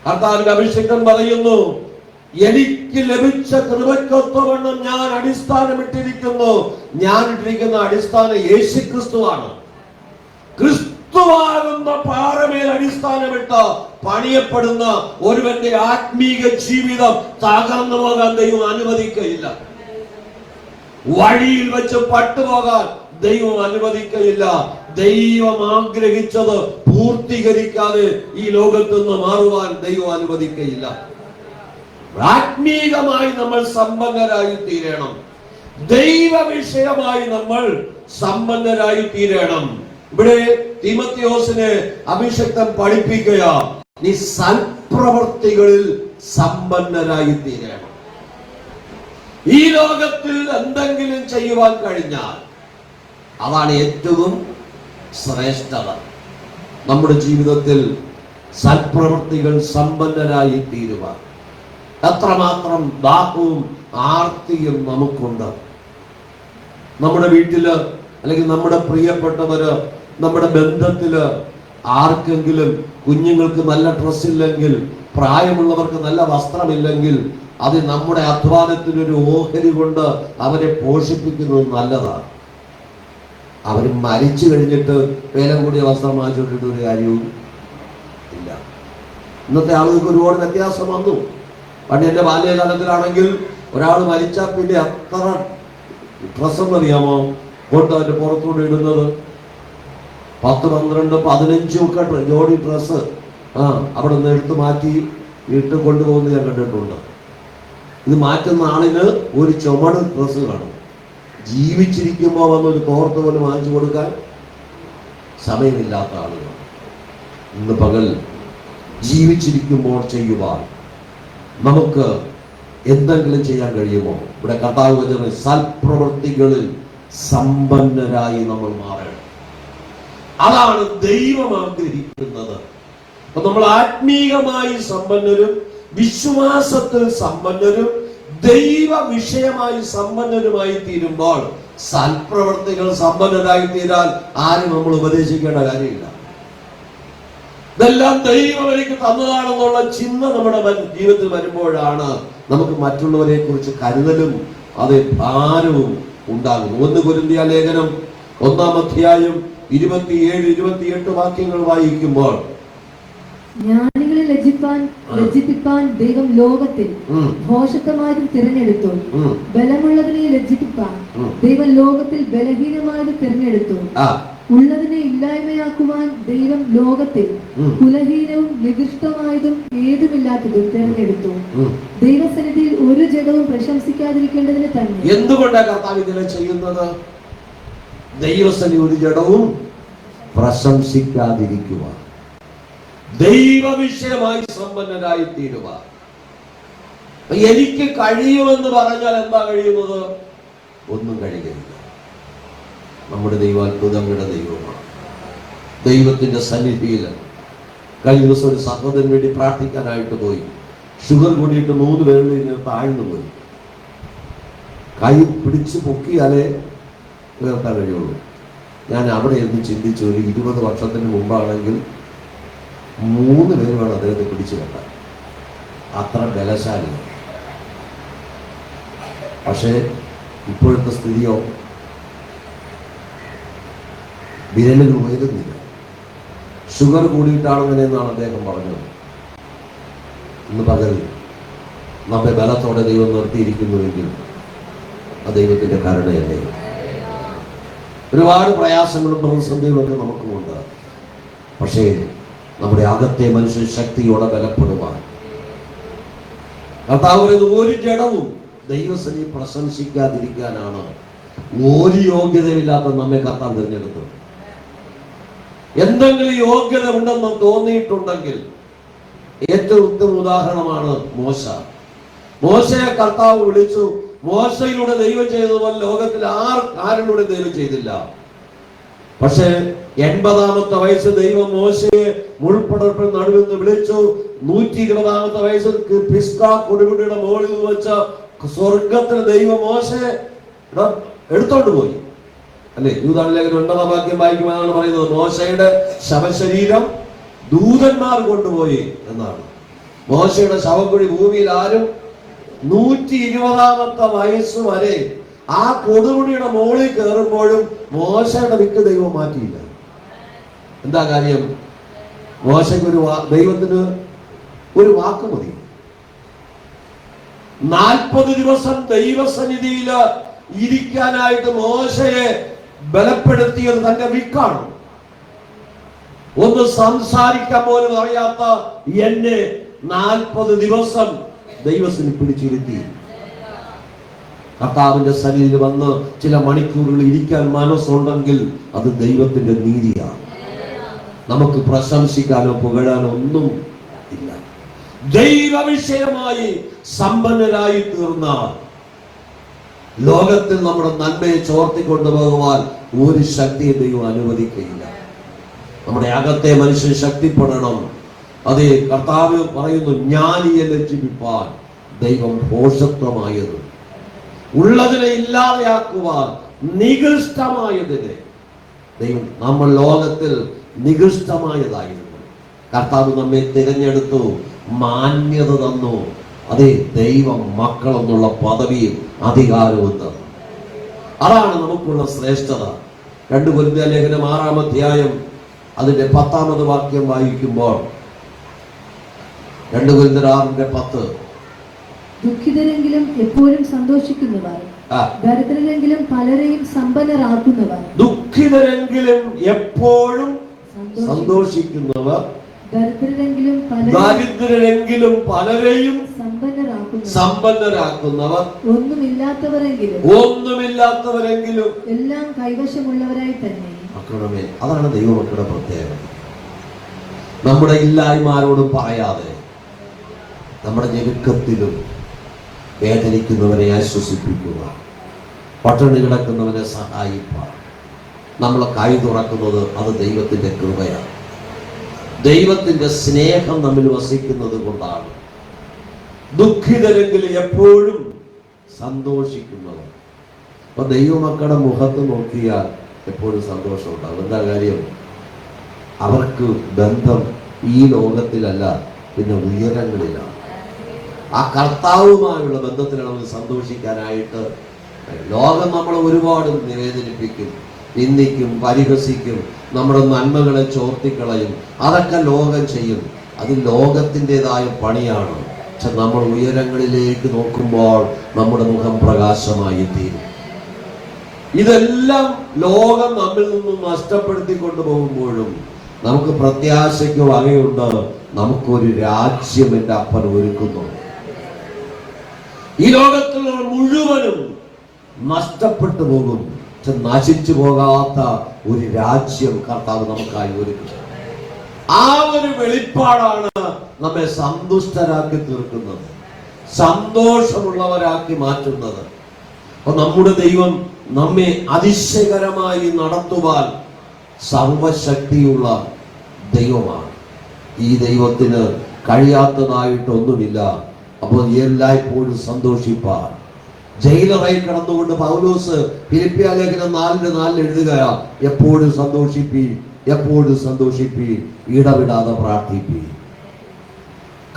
കർത്താവിന്റെ അഭിഷേകം പറയുന്നു, എനിക്ക് ലഭിച്ച കൃപയ്ക്കൊത്തവണ്ണം ഞാൻ അടിസ്ഥാനമിട്ടിരിക്കുന്നു. ഞാൻ ഇട്ടിരിക്കുന്ന അടിസ്ഥാനം യേശുക്രിസ്തുവാണ്. ക്രിസ്തുവാകുന്ന പാറമേൽ അടിസ്ഥാനമിട്ട് പണിയപ്പെടുന്ന ഒരുവന്റെ ആത്മീക ജീവിതം തകർന്നു പോകാൻ ദൈവം അനുവദിക്കയില്ല. വഴിയിൽ വെച്ച് പട്ടുപോകാൻ ദൈവം അനുവദിക്കയില്ല. ദൈവം ആഗ്രഹിച്ചത് പൂർത്തീകരിക്കാതെ ഈ ലോകത്ത് നിന്ന് മാറുവാൻ ദൈവം അനുവദിക്കയില്ല. ആത്മീകമായി നമ്മൾ സമ്പന്നരായി തീരണം. ദൈവ വിഷയമായി നമ്മൾ സമ്പന്നരായി തീരണം. ഇവിടെ തിമോഥെയോസിനെ അഭിഷേകം പഠിപ്പിക്കുക, നീ സൽപ്രവർത്തികളിൽ സമ്പന്നരായി തീരണം. ഈ ലോകത്തിൽ എന്തെങ്കിലും ചെയ്യുവാൻ കഴിഞ്ഞാൽ അതാണ് ഏറ്റവും ശ്രേഷ്ഠത. നമ്മുടെ ജീവിതത്തിൽ സൽപ്രവർത്തികൾ സമ്പന്നരായി തീരുവാൻ എത്രമാത്രം ദാഹവും ആർത്തിയും നമുക്കുണ്ട്. നമ്മുടെ വീട്ടില് അല്ലെങ്കിൽ നമ്മുടെ പ്രിയപ്പെട്ടവര്, നമ്മുടെ ബന്ധത്തില് ആർക്കെങ്കിലും കുഞ്ഞുങ്ങൾക്ക് നല്ല ഡ്രസ് ഇല്ലെങ്കിൽ, പ്രായമുള്ളവർക്ക് നല്ല വസ്ത്രമില്ലെങ്കിൽ, അത് നമ്മുടെ അധ്വാനത്തിനൊരു ഓഹരി കൊണ്ട് അവരെ പോഷിപ്പിക്കുന്നത് നല്ലതാണ്. അവർ മരിച്ചു കഴിഞ്ഞിട്ട് വില കൂടിയ വസ്ത്രം വാങ്ങിച്ചുകൊണ്ടിട്ട് ഒരു കാര്യവും ഇല്ല. ഇന്നത്തെ ആളുകൾക്ക് ഒരുപാട് വ്യത്യാസം വന്നു. പണ്ട് എൻ്റെ ബാല്യകാലത്തിലാണെങ്കിൽ ഒരാൾ മരിച്ചാൽ പിന്നെ എത്ര ഡ്രസ്സെന്ന് അറിയാമോ കൊണ്ട് അതിൻ്റെ പുറത്തുകൂടെ ഇടുന്നത്? 10, 12, 15 ഒക്കെ ജോഡി ഡ്രസ്സ് അവിടെ നിന്ന് എടുത്ത് മാറ്റി ഇട്ട് കൊണ്ടുപോകുന്നത് ഞാൻ കണ്ടിട്ടുണ്ട്. ഇത് മാറ്റുന്ന ആളിന് ഒരു ചുമട് ഡ്രസ്സ് കാണും. ജീവിച്ചിരിക്കുമ്പോൾ വന്നൊരു തോർത്ത് പോലും വാങ്ങിച്ചു കൊടുക്കാൻ സമയമില്ലാത്ത ആളുകൾ ഇന്ന് പകൽ ജീവിച്ചിരിക്കുമ്പോൾ ചെയ്യുവാൻ നമുക്ക് എന്തെങ്കിലും ചെയ്യാൻ കഴിയുമോ? ഇവിടെ കർത്താവ് പറഞ്ഞ സൽപ്രവൃത്തികളിൽ സമ്പന്നരായി നമ്മൾ മാറണം. അതാണ് ദൈവം ആഗ്രഹിക്കുന്നത്. അപ്പൊ നമ്മൾ ആത്മീകമായി സമ്പന്നരും, വിശ്വാസത്തിൽ സമ്പന്നരും, ദൈവ വിഷയമായി സമ്പന്നരുമായി തീരുമ്പോൾ സൽപ്രവർത്തികൾ സമ്പന്നരായി തീരാൻ ആരും നമ്മൾ ഉപദേശിക്കേണ്ട കാര്യമില്ല. ഇതെല്ലാം ദൈവം എനിക്ക് തന്നതാണെന്നുള്ള ചിന്ത നമ്മുടെ ജീവിതത്തിൽ വരുമ്പോഴാണ് നമുക്ക് മറ്റുള്ളവരെ കുറിച്ച് കരുതലും അതേ ഭാരവും ഉണ്ടാകുന്നു. 1 കൊരിന്ത്യർ ലേഖനം 1-ാം അധ്യായം 27-28 വാക്യങ്ങൾ വായിക്കുമ്പോൾ, ജ്ഞാനികളെ ലജ്ജിപ്പിപ്പാൻ ദൈവം ലോകത്തിൽ ഭോഷത്വമായത് തിരഞ്ഞെടുത്തു. ബലമുള്ളതിനെ ലജ്ജിപ്പിപ്പാൻ ദൈവം ലോകത്തിൽ ബലഹീനമായത് തിരഞ്ഞെടുത്തു. ഉള്ളതിനെ ഇല്ലായ്മയാക്കുവാൻ ദൈവം ലോകത്തിൽ കുലഹീനവും നികൃഷ്ടമായതും ഏതുമില്ലാത്തതും തിരഞ്ഞെടുത്തു. ദൈവസന്നിധിയിൽ ഒരു ജഡവും പ്രശംസിക്കാതിരിക്കേണ്ടതിന് തന്നെ. എന്തുകൊണ്ടാണ് കർത്താവ് ഇതിനെ ചെയ്യുന്നത്? ദൈവസന്നിധി ഒരു ജഡവും പ്രശംസിക്കാതിരിക്കുക, ദൈവ വിഷയമായി സമ്പന്നരായി തീരുക. എനിക്ക് കഴിയുമെന്ന് പറഞ്ഞാൽ എന്താ കഴിയുന്നത്? ഒന്നും കഴിയുന്നില്ല. നമ്മുടെ ദൈവം അത്ഭുതങ്ങളുടെ ദൈവമാണ്. ദൈവത്തിന്റെ സന്നിധിയിൽ കഴിഞ്ഞ ദിവസം ഒരു സഹോദരന് വേണ്ടി പ്രാർത്ഥിക്കാനായിട്ട് പോയി. ഷുഗർ കൂടിയിട്ട് 3 പേരിൽ ഇങ്ങനെ താഴ്ന്നു പോയി. കൈ പിടിച്ച് പൊക്കിയാലേ ഉയർത്താൻ കഴിയുള്ളൂ. ഞാൻ അവിടെ എന്ന് ചിന്തിച്ചു, ഒരു 20 വർഷത്തിന് മുമ്പാണെങ്കിൽ 3 പേര് വേണം അദ്ദേഹത്തെ പിടിച്ചു കെട്ടാൻ. അത്ര ബലശാലി. പക്ഷേ ഇപ്പോഴത്തെ സ്ഥിതിയോ വിരലുകൾ ഉയരുന്നില്ല. ഷുഗർ കൂടിയിട്ടാണെങ്ങനെ എന്നാണ് അദ്ദേഹം പറഞ്ഞത്. ഇന്ന് പകൽ നമ്മെ ബലത്തോടെ ദൈവം നിർത്തിയിരിക്കുന്നുവെങ്കിൽ അത് ദൈവത്തിന്റെ കരുണയല്ലേ. ഒരുപാട് പ്രയാസങ്ങളും പ്രതിസന്ധികളും ഒക്കെ നമുക്കുമുണ്ട്. പക്ഷേ നമ്മുടെ അകത്തെ മനുഷ്യ ശക്തിയോടെ ബലപ്പെടുവാൻ കർത്താവ് ഒരു ജഡവും ദൈവസന്നിധി പ്രശംസിക്കാതിരിക്കാനാണ് ഒരു യോഗ്യതയില്ലാത്ത നമ്മെ കർത്താവ് തിരഞ്ഞെടുത്തത്. എന്തെങ്കിലും യോഗ്യത ഉണ്ടെന്ന് തോന്നിയിട്ടുണ്ടെങ്കിൽ ഏറ്റവും ഉത്തമ ഉദാഹരണമാണ് മോശ. മോശയെ കർത്താവ് വിളിച്ചു. മോശയിലൂടെ ദൈവം ചെയ്തതുപോലെ ലോകത്തിൽ ആരിലൂടെ ദൈവം ചെയ്തില്ല. പക്ഷേ 80-ാമത്തെ വയസ്സ് ദൈവം മോശയെ മുൾപ്പടർപ്പിൽ നടുവിൽ നിന്ന് വിളിച്ചു. 120-ാമത്തെ വയസ്സിൽ പിസ്ഗാ കൊടുമുടിയുടെ മുകളിൽ വെച്ച് സ്വർഗത്തിൽ ദൈവം മോശയെ എടുത്തോണ്ട് പോയി. അല്ലെ? യൂദാലേഖനം 9-ാം വാക്യം വായിക്കുമ്പോഴാണ് പറയുന്നത്, മോശയുടെ ശവശരീരം ദൂതന്മാർ കൊണ്ടുപോയി എന്നാണ്. മോശയുടെ ശവക്കുഴി ഭൂമിയിൽ ആരും 120-ാമത്തെ വയസ്സ് വരെ ആ കൊടുമുടിയുടെ മുകളിൽ കയറുമ്പോഴും മോശയുടെ വിക്ക് ദൈവം മാറ്റിയില്ല. എന്താ കാര്യം? മോശയ്ക്ക് ദൈവത്തിന് ഒരു വാക്ക് മതി. 40 ദിവസം ദൈവസന്നിധിയിൽ ഇരിക്കാനായിട്ട് മോശയെ ബലപ്പെടുത്തിയത് തന്റെ വിക്കാണ്. ഒന്ന് സംസാരിക്കാൻ പോലും അറിയാത്ത എന്നെ 40 ദിവസം ദൈവസന്നിധി പിടിച്ചിരുത്തി. കർത്താവിന്റെ സന്നിധിയിൽ വന്ന് ചില മണിക്കൂറുകൾ ഇരിക്കാൻ മനസ്സുണ്ടെങ്കിൽ അത് ദൈവത്തിന്റെ നീതിയാണ്. നമുക്ക് പ്രശംസിക്കാനോ പുകഴാനോ ഒന്നും ഇല്ല. ദൈവ വിഷയമായി സമ്പന്നരായി തീർന്ന ലോകത്തിൽ നമ്മുടെ നന്മയെ ചോർത്തിക്കൊണ്ടുപോകുവാൻ ഒരു ശക്തിയെ ദൈവം അനുവദിക്കുകയില്ല. നമ്മുടെ അകത്തെ മനുഷ്യൻ ശക്തിപ്പെടണം. അതേ കർത്താവ് പറയുന്നു, ജ്ഞാനിയെ ലജ്ജിപ്പിപ്പാൻ ദൈവം ഭോഷത്വമായത്, ഉള്ളതിനെ ഇല്ലാതെയാക്കുവാൻ നികൃഷ്ടമായതിനെ ദൈവം, നമ്മൾ ലോകത്തിൽ നികൃഷ്ടമായതായിരുന്നു, കർത്താവ് നമ്മെ തിരഞ്ഞെടുത്തു, മാന്യത തന്നു. അതേ, ദൈവം മക്കളെന്നുള്ള പദവിയും അധികാരവും തന്നു. അതാണ് നമുക്കുള്ള ശ്രേഷ്ഠത. 2 കൊരിന്ത്യർ ലേഖനം 6-ാം അധ്യായം അതിന്റെ 10-ാമത് വാക്യം വായിക്കുമ്പോൾ, 2 കൊരിന്ത്യർ 6:10, ദുഃഖിതരെങ്കിലും എപ്പോഴും സന്തോഷിക്കുന്നവർ, ദരിദ്രരെങ്കിലും പലരെയും സമ്പന്നരാക്കുന്നവർ. ദുഃഖിതരെങ്കിലും എപ്പോഴും സന്തോഷിക്കുന്നവർ, ദരിദ്രരെങ്കിലും പലരെയും സമ്പന്നരാക്കുന്നവർ, ഒന്നുമില്ലാത്തവരെങ്കിലും എല്ലാം കൈവശമുള്ളവരായി തന്നെ. മക്കളെ, അതാണ് ദൈവമക്കളുടെ പ്രത്യേകത. നമ്മുടെ ഇല്ലായ്മാരോടും പറയാതെ നമ്മുടെ ഞെരുക്കത്തിലും വേദനിക്കുന്നവരെ ആശ്വസിപ്പിക്കുക, പട്ടിണി കിടക്കുന്നവനെ സഹായിക്കുക. നമ്മളെ കൈ തുറക്കുന്നത് അത് ദൈവത്തിന്റെ കൃപയാണ്. ദൈവത്തിന്റെ സ്നേഹം നമ്മിൽ വസിക്കുന്നത് കൊണ്ടാണ്. ദുഃഖിതരെങ്കിൽ എപ്പോഴും സന്തോഷിക്കുന്നവർ. അപ്പൊ ദൈവമക്കളുടെ മുഖത്ത് നോക്കിയാൽ എപ്പോഴും സന്തോഷമുണ്ടാകും. എന്താ കാര്യം? അവർക്ക് ബന്ധം ഈ ലോകത്തിലല്ല, പിന്നെ ഉയരങ്ങളിലാണ്. ആ കർത്താവുമായുള്ള ബന്ധത്തിലാണ് അവർ സന്തോഷിക്കാനായിട്ട്. ലോകം നമ്മളെ ഒരുപാട് നിവേദനിപ്പിക്കും, നിന്ദിക്കും, പരിഹസിക്കും, നമ്മുടെ നന്മകളെ ചോർത്തിക്കളയും. അതൊക്കെ ലോകം ചെയ്യും. അത് ലോകത്തിൻ്റെതായ പണിയാണ്. പക്ഷെ നമ്മൾ ഉയരങ്ങളിലേക്ക് നോക്കുമ്പോൾ നമ്മുടെ മുഖം പ്രകാശമായി തീരും. ഇതെല്ലാം ലോകം നമ്മിൽ നിന്നും നഷ്ടപ്പെടുത്തി കൊണ്ടുപോകുമ്പോഴും നമുക്ക് പ്രത്യാശയ്ക്ക് വകയുണ്ട്. നമുക്കൊരു രാജ്യം എൻ്റെ അപ്പൻ ഒരുക്കുന്നു. ഈ ലോകത്തിലുള്ള മുഴുവനും നഷ്ടപ്പെട്ടു പോകും, പക്ഷെ നശിച്ചു പോകാത്ത ഒരു രാജ്യം കർത്താവ് നമുക്കായി ഒരുക്കും. ആ ഒരു വെളിപ്പാടാണ് നമ്മെ സന്തുഷ്ടരാക്കി തീർക്കുന്നത്, സന്തോഷമുള്ളവരാക്കി മാറ്റുന്നത്. അപ്പൊ നമ്മുടെ ദൈവം നമ്മെ അതിശയകരമായി നടത്തുവാൻ സർവശക്തിയുള്ള ദൈവമാണ്. ഈ ദൈവത്തിന് കഴിയാത്തതായിട്ടൊന്നുമില്ല. അപ്പോൾ എല്ലായ്പ്പോഴും സന്തോഷിപ്പാൻ. ജയിലറായി കിടന്നുകൊണ്ട് പൗലോസ് ഫിലിപ്പിയ ലേഖനം 4:4 എഴുതുകയാ, എപ്പോഴും സന്തോഷിപ്പീൻ, എപ്പോഴും സന്തോഷിപ്പീൻ, ഇടവിടാതെ പ്രാർത്ഥിപ്പീൻ.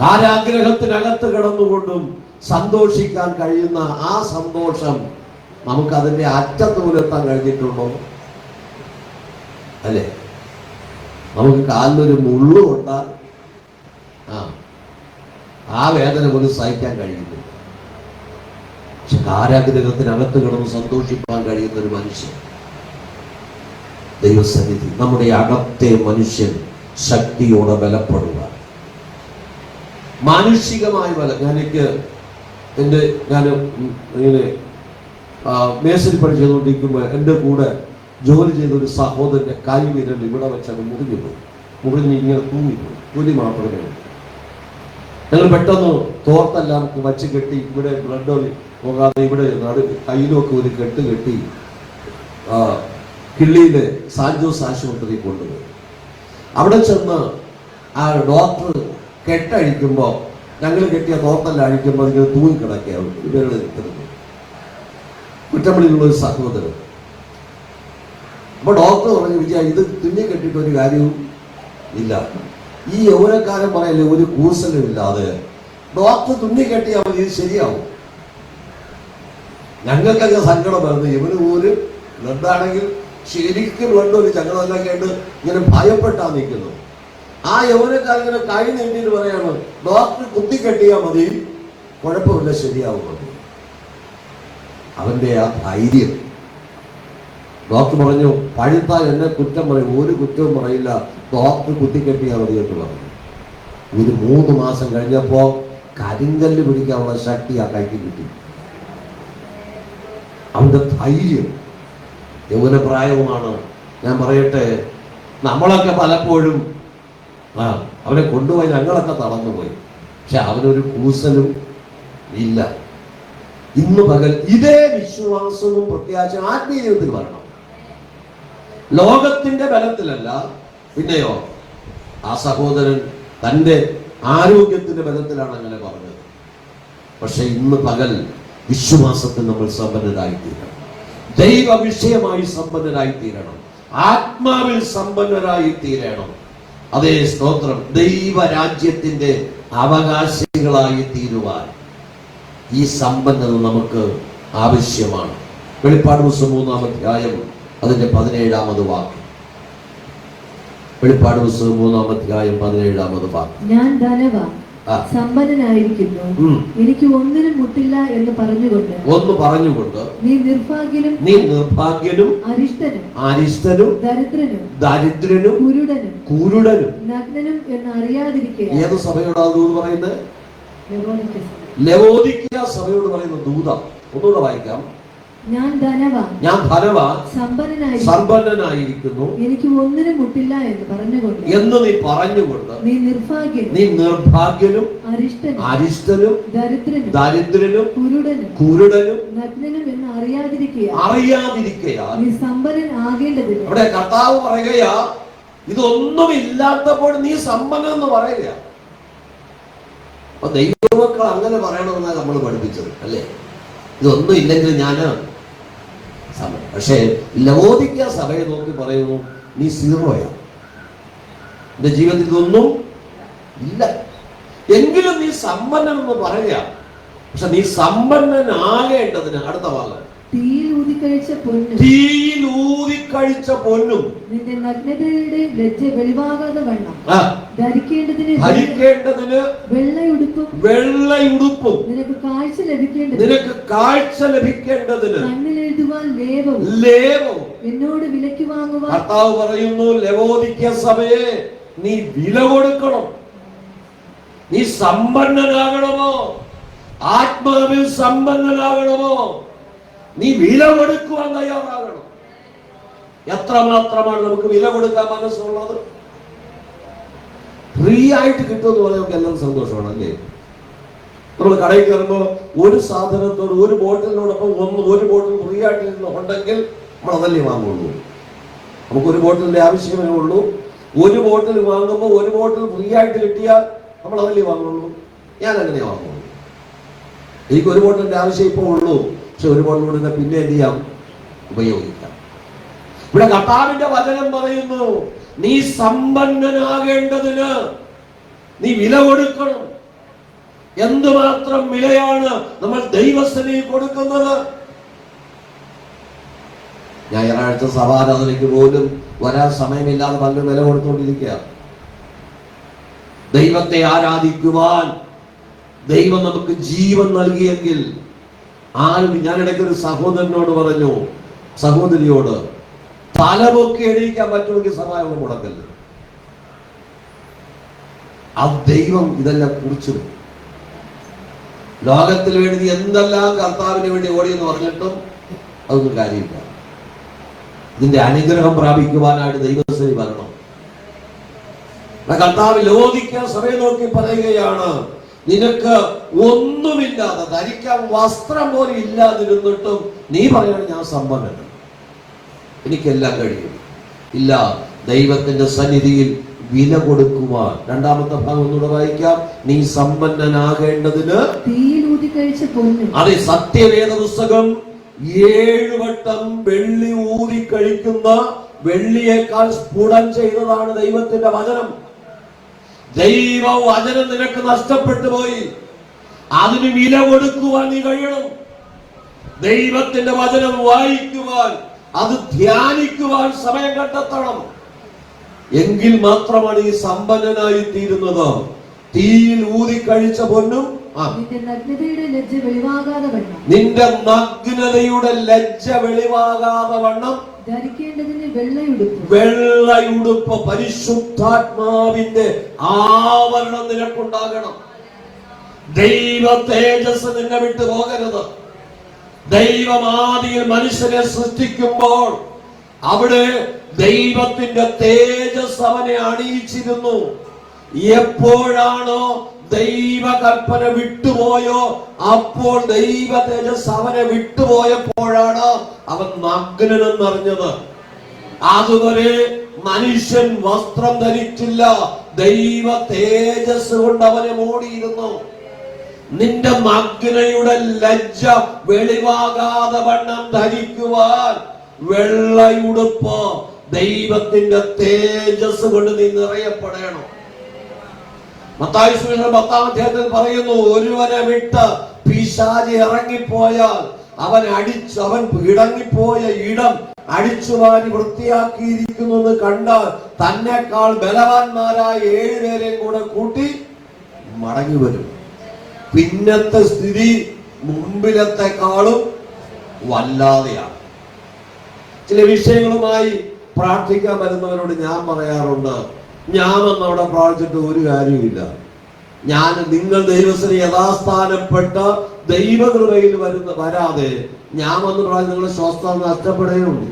കാരാഗ്രഹത്തിനകത്ത് കിടന്നുകൊണ്ടും സന്തോഷിക്കാൻ കഴിയുന്ന ആ സന്തോഷം നമുക്കതിന്റെ അറ്റത്തോലെത്താൻ കഴിഞ്ഞിട്ടുണ്ടോ? അല്ലേ? നമുക്ക് കാലിലൊരു മുള്ളു കൊണ്ടാൽ ആ വേദന പോലും സഹിക്കാൻ കഴിയുന്നു. പക്ഷെ കാരാഗ്രഹത്തിനകത്ത് കിടന്ന് സന്തോഷിക്കാൻ കഴിയുന്ന ഒരു മനുഷ്യൻ, ദൈവസന്നിധി, നമ്മുടെ അകത്തെ മനുഷ്യൻ ശക്തിയോടെ ബലപ്പെടുക. മാനുഷികമായ ബലം. ഞാൻ ഇങ്ങനെ മേശരിപ്പണി ചെയ്തുകൊണ്ടിരിക്കുമ്പോൾ എൻ്റെ കൂടെ ജോലി ചെയ്ത ഒരു സഹോദരൻ്റെ കൈ വിരൽ ഇവിടെ വെച്ചാൽ മുറിഞ്ഞ് ഇങ്ങനെ തൂങ്ങിപ്പോയി. തൊലി മാത്രമേ ഉള്ളൂ. ഞങ്ങൾ പെട്ടെന്ന് തോർത്തെല്ലാം വച്ച് കെട്ടി, ഇവിടെ ബ്ലഡ് പോകാതെ ഇവിടെ കയ്യിലൊക്കെ ഒരു കെട്ട് കെട്ടി കിള്ളിയിലെ സാൻജോസ് ആശുപത്രിയിൽ കൊണ്ടുപോയി. അവിടെ ചെന്ന് ആ ഡോക്ടർ കെട്ടഴിക്കുമ്പോൾ, ഞങ്ങൾ കെട്ടിയ തോർത്തെല്ലാം അഴിക്കുമ്പോൾ ഇങ്ങനെ തൂങ്ങിക്കിടക്കുകയാണ് ഇവരുടെ നിൽക്കുന്നത്. കുറ്റപ്പള്ളിയിലുള്ള ഒരു സഹോദരൻ. അപ്പൊ ഡോക്ടർ പറഞ്ഞു, വിജയ, ഇത് തുന്നി കെട്ടിയിട്ട് ഒരു കാര്യവും ഇല്ല. ഈ യൗവനക്കാരൻ പറയല്ലേ, ഒരു കൂസലും ഇല്ലാതെ ഡോക്ടർ തുന്നി കെട്ടിയാൽ മതി, ഇത് ശരിയാവും. ഞങ്ങൾക്കൊക്കെ സങ്കടം വരുന്നു. ഇവന് പോലും ബ്ലഡാണെങ്കിൽ ശരിക്കും ബ്ലഡ് ഒരു ചങ്ങളെല്ലാം കേട്ട് ഇങ്ങനെ ഭയപ്പെട്ടാ നിൽക്കുന്നു. ആ യൗവനക്കാരൻ ഇങ്ങനെ കൈ നീട്ടിയിട്ട് പറയാണ്, ഡോക്ടർ കുത്തിക്കെട്ടിയാൽ മതി, കുഴപ്പമില്ല, ശരിയാവും. അവന്റെ ആ ധൈര്യം. ഡോക്ടർ പറഞ്ഞു, പഴുത്താൽ എന്നെ കുറ്റം പറയും, ഒരു കുറ്റവും പറയില്ല, ഡോക്ടർ കുത്തിക്കെട്ടിയാൽ മതി എന്ന് പറഞ്ഞു. ഒരു 3 മാസം കഴിഞ്ഞപ്പോ കരിങ്കല്ല് പിടിക്കാനുള്ള ശക്തി ആ കൈക്ക് കിട്ടി. അവന്റെ ധൈര്യം. യൗവന പ്രായവുമാണ്. ഞാൻ പറയട്ടെ, നമ്മളൊക്കെ പലപ്പോഴും അവനെ കൊണ്ടുപോയി ഞങ്ങളൊക്കെ തളർന്നുപോയി. പക്ഷെ അവനൊരു കൂസലും ഇല്ല. ഇന്ന് പകൽ ഇതേ വിശ്വാസവും പ്രത്യാശയും ആത്മീയ ജീവിതത്തിൽ വരണം. ലോകത്തിന്റെ ബലത്തിലല്ല. പിന്നെയോ, ആ സഹോദരൻ തൻ്റെ ആരോഗ്യത്തിന്റെ ബലത്തിലാണ് അങ്ങനെ പറഞ്ഞത്. പക്ഷെ ഇന്ന് പകൽ വിശ്വാസത്തിൽ നമ്മൾ സമ്പന്നരായിത്തീരണം. ദൈവ വിഷയമായി സമ്പന്നരായി തീരണം, ആത്മാവിൽ സമ്പന്നരായി തീരണം. അതേ സ്തോത്രം. ദൈവരാജ്യത്തിന്റെ അവകാശികളായി തീരുവാൻ ഈ സമ്പന്നത നമുക്ക് ആവശ്യമാണ്. വെളിപ്പാട് പുസ്തകം 3-ാം അധ്യായം അതിന്റെ 17-ാമത് വാക്യം. വെളിപ്പാട് പുസ്തകം 3-ാം അധ്യായം 17-ാമത് വാക്യം. ഞാൻ ധനവാൻ സമ്പന്നനായിരിക്കുന്നു, എനിക്ക് ഒന്നിനും മുട്ടില്ല എന്ന് പറഞ്ഞുകൊണ്ട് നീ നിർഭാഗ്യനും അരിഷ്ടനും ദരിദ്രനും കുരുടനും നഗ്നനും എന്ന് അറിയാതിരിക്കുക. ഏത് സഭയോടാ ദൂത് പറയുന്നത്? ലവോദിക്യ സഭയോട് പറയുന്ന ദൂത. ഒന്നുകൂടെ വായിക്കാം. ഞാൻ ധനവാൻ സമ്പന്നനായിരിക്കുന്നു, എനിക്ക് ഒന്നിനും മുട്ടില്ല എന്ന് നീ പറഞ്ഞുകൊണ്ട് നീ നിർഭാഗ്യനും അരിഷ്ടനും ദരിദ്രനും കുരുടനും നഗ്നനും എന്ന് അറിയാതിരിക്കുക. നീ സമ്പന്നൻ ആകേണ്ടതിന്. അവിടെ കർത്താവ് പറയുകയാ, ഇതൊന്നും ഇല്ലാത്തപ്പോൾ നീ സമ്പന്നൻ എന്ന് പറയുക. അപ്പൊ ദൈവമക്കൾ അങ്ങനെ പറയണമെന്നാണ് നമ്മൾ പഠിപ്പിച്ചത്, അല്ലേ? ഇതൊന്നും ഇല്ലെങ്കിൽ ഞാന്. പക്ഷേ ലവോദിക്യ സഭയെ നോക്കി പറയുന്നു, നീ സീറോയാ, എന്റെ ജീവിതത്തിൽ ഇതൊന്നും ഇല്ല. എങ്കിലും നീ സമ്പന്നൻ എന്ന് പറയുക. പക്ഷെ നീ സമ്പന്നനാകേണ്ടതിന് അടുത്ത ഭാഗം തീയിൽ ഊതിക്കഴിച്ച പൊന്നും നിന്റെ നഗ്നതയുടെ ലജ്ജ വെളിവാകാതെ വണ്ണം ധരിക്കേണ്ടതിന് വെള്ളയുടുപ്പും നിനക്ക് കാഴ്ച ലഭിക്കേണ്ടതിന് കണ്ണിലെഴുതുവാൻ ലേപവും എന്നോട് വിലയ്ക്ക് വാങ്ങുവാൻ. കർത്താവ് പറയുന്നു, ലവോദിക്യ സഭയെ നീ വില കൊടുക്കണം. നീ സമ്പന്നനാകണമോ? ആത്മാവിൽ സമ്പന്നനാകണമോ? നീ വില കൊടുക്കുവാൻ തയ്യാറാകണം. എത്രമാത്രമാണ് നമുക്ക് വില കൊടുക്കാൻ മനസ്സുള്ളത്? ഫ്രീ ആയിട്ട് കിട്ടുമെന്ന് പറഞ്ഞാൽ നമുക്ക് എല്ലാം സന്തോഷമാണ്, അല്ലേ? നമ്മൾ കടയിൽ കയറുമ്പോൾ ഒരു സാധനത്തോട് ഒരു ബോട്ടിലിനോടൊപ്പം ഒരു ബോട്ടിൽ ഫ്രീ ആയിട്ട് ഉണ്ടെങ്കിൽ നമ്മൾ അതല്ലേ വാങ്ങുള്ളൂ. നമുക്കൊരു ബോട്ടിലിന്റെ ആവശ്യമേ ഉള്ളൂ. ഒരു ബോട്ടിൽ വാങ്ങുമ്പോൾ ഒരു ബോട്ടിൽ ഫ്രീ ആയിട്ട് കിട്ടിയാൽ നമ്മൾ അതല്ലേ വാങ്ങുള്ളൂ. ഞാൻ അങ്ങനെ വാങ്ങുള്ളൂ. എനിക്ക് ഒരു ബോട്ടിലിന്റെ ആവശ്യം ഇപ്പോൾ ഉള്ളൂ, പക്ഷെ ഒരു ബോട്ടിൽ കൂടെ പിന്നെ എന്ത് ചെയ്യാം? ഉപയോഗിക്കാം. ഇവിടെ കർത്താവിന്റെ വചനം പറയുന്നു, നീ സമ്പന്നനാകേണ്ടതിന് നീ വില കൊടുക്കണം. എന്തുമാത്രം വിലയാണ് നമ്മൾ ദൈവസേനയിൽ കൊടുക്കുന്നത്? ഞായറാഴ്ച സഭാരാധനയ്ക്ക് പോലും വരാൻ സമയമില്ലാതെ പലരും വില കൊടുത്തുകൊണ്ടിരിക്കുക. ദൈവത്തെ ആരാധിക്കുവാൻ ദൈവം നമുക്ക് ജീവൻ നൽകിയെങ്കിൽ ഞാൻ ഇടയ്ക്കൊരു സഹോദരനോട് പറഞ്ഞു, സഹോദരിയോട്, തലപൊക്കി എണീക്കാൻ പറ്റുമെങ്കിൽ സഹായം മുടക്കല്ല. ആ ദൈവം ഇതെല്ലാം കുറിച്ചു. ലോകത്തിൽ വേണ്ടി എന്തെല്ലാം കർത്താവിന് വേണ്ടി ഓടിയെന്ന് പറഞ്ഞിട്ടും അതൊന്നും കാര്യമില്ല. ഇതിന്റെ അനുഗ്രഹം പ്രാപിക്കുവാനായിട്ട് ദൈവസേന വരണം. കർത്താവ് ലവോദിക്യ സഭയെ നോക്കി പറയുകയാണ്, നിനക്ക് ഒന്നുമില്ലാതെ ധരിക്കാൻ വസ്ത്രം പോലും ഇല്ലാതിരുന്നിട്ടും നീ പറയണം ഞാൻ സമ്പന്നൻ, എനിക്കെല്ലാം കഴിയും. ഇല്ല, ദൈവത്തിന്റെ സന്നിധിയിൽ വില കൊടുക്കുവാൻ. രണ്ടാമത്തെ ഭാഗം ഒന്നുകൂടെ വായിക്കാം. നീ സമ്പന്നനാകേണ്ടതിന് അതെ, സത്യവേദ പുസ്തകം 7 വട്ടം വെള്ളി ഊതി കഴിക്കുന്ന വെള്ളിയേക്കാൾ സ്ഫുടം ചെയ്തതാണ് ദൈവത്തിന്റെ വചനം. ദൈവ വചനം നിനക്ക് നഷ്ടപ്പെട്ടു പോയി, അതിന് വില കൊടുക്കുവാൻ നീ കഴിയണം. ദൈവത്തിന്റെ വചനം വായിക്കുവാൻ, അത് ധ്യാനിക്കുവാൻ സമയം കണ്ടെത്തണം. എങ്കിൽ മാത്രമാണ് ഈ സമ്പന്നനായി തീരുന്നത്. തീയിൽ ഊതിക്കഴിച്ച പൊന്നും നിന്റെ നഗ്നതയുടെ ലജ്ജ വെളിവാകാതെ വണ്ണം ധരിക്കേണ്ടതിന് വെള്ളയുടുപ്പ്, പരിശുദ്ധാത്മാവിന്റെ ആവരണം നിനക്കുണ്ടാകണം. ദൈവ തേജസ് നിന്നെ വിട്ടു പോകരുത്. ദൈവമാദിയിൽ മനുഷ്യനെ സൃഷ്ടിക്കുമ്പോൾ അവിടെ ദൈവത്തിന്റെ തേജസ് അവനെ അണിയിച്ചിരുന്നു. എപ്പോഴാണോ ദൈവ കൽപ്പന വിട്ടുപോയോ അപ്പോൾ ദൈവ തേജസ് അവനെ വിട്ടുപോയപ്പോഴാണ് അവൻ നഗ്നനെന്നറിഞ്ഞത്. അതുവരെ മനുഷ്യൻ വസ്ത്രം ധരിച്ചില്ല, ദൈവ തേജസ് കൊണ്ട് അവനെ മൂടിയിരുന്നു. നിന്റെ നഗ്നയുടെ ലജ്ജ വെളിവാകാതെ വണ്ണം ധരിക്കുവാൻ വെള്ളയുടുപ്പ് ദൈവത്തിന്റെ തേജസ് കൊണ്ട് നീ നിറയപ്പെടണം. മത്തായി സുവിശേഷം 10-ാം അധ്യായത്തിൽ പറയുന്നു, ഒരുവനെ വിട്ട് പിശാച് ഇറങ്ങിപ്പോയാൽ അവൻ ഇടങ്ങിപ്പോയ ഇടം അടിച്ചുവാരി വൃത്തിയാക്കിയിരിക്കുന്നു എന്ന് കണ്ടാൽ തന്നെക്കാൾ ബലവാന്മാരായ 7 പേരെയും കൂടെ കൂട്ടി മടങ്ങി വരും. പിന്നത്തെ സ്ഥിതി മുമ്പിലത്തെക്കാളും വല്ലാതെയാണ്. ചില വിഷയങ്ങളുമായി പ്രാർത്ഥിക്കാൻ വരുന്നവരോട് ഞാൻ പറയാറുണ്ട്, ഞാൻ അവിടെ പ്രാർത്ഥിച്ചിട്ട് ഒരു കാര്യമില്ല. നിങ്ങൾ ദൈവത്തിന് യഥാസ്ഥാനപ്പെട്ട ദൈവകൃപയിൽ വരാതെ ഞാൻ വന്ന് പ്രാർത്ഥിച്ച് നിങ്ങളുടെ സ്വസ്ഥത നഷ്ടപ്പെടുകയുള്ളൂ.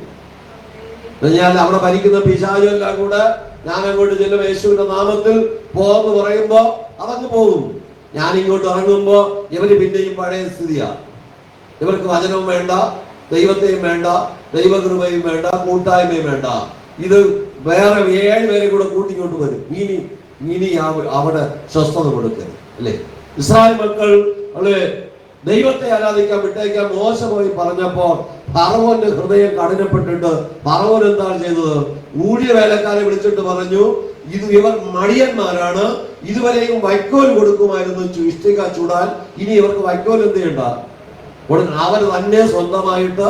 ഞാൻ അവിടെ ഭരിക്കുന്ന പിശാചെല്ലാം കൂടെ ഞാൻ അങ്ങോട്ട് ചെല്ലും, യേശുവിന്റെ നാമത്തിൽ പോന്ന് പറയുമ്പോ അതങ്ങ് പോകും. ഞാൻ ഇങ്ങോട്ട് ഇറങ്ങുമ്പോ ഇവര് പിന്നെയും പഴയ സ്ഥിതിയാണ്. ഇവർക്ക് വചനവും വേണ്ട, ദൈവത്തെയും വേണ്ട, ദൈവകൃപയും വേണ്ട, കൂട്ടായ്മയും വേണ്ട. ഇത് വേറെ 7 പേരെ കൂടെ കൂട്ടിക്കൊണ്ട് വരും. ഇനി അവിടെ സ്വസ്ഥത കൊടുക്കരുത് അല്ലേ? ഇസ്രായേൽ മക്കൾ ദൈവത്തെ ആരാധിക്കാൻ വിട്ടേക്കാൻ മോശ പോയി പറഞ്ഞപ്പോ ഫറവോന്റെ ഹൃദയം കഠിനപ്പെട്ടിട്ട് ഫറവോൻ എന്താണ് ചെയ്തത്? ഊഴിയ വേലക്കാരെ വിളിച്ചിട്ട് പറഞ്ഞു, ഇവർ മടിയന്മാരാണ്, ഇതുവരെയും വൈക്കോൽ കൊടുക്കുമായിരുന്നു ഇഷ്ടിക ചൂടാൻ, ഇനി ഇവർക്ക് വൈക്കോൽ എന്ത് ചെയ്യണ്ട, അവർ തന്നെ സ്വന്തമായിട്ട്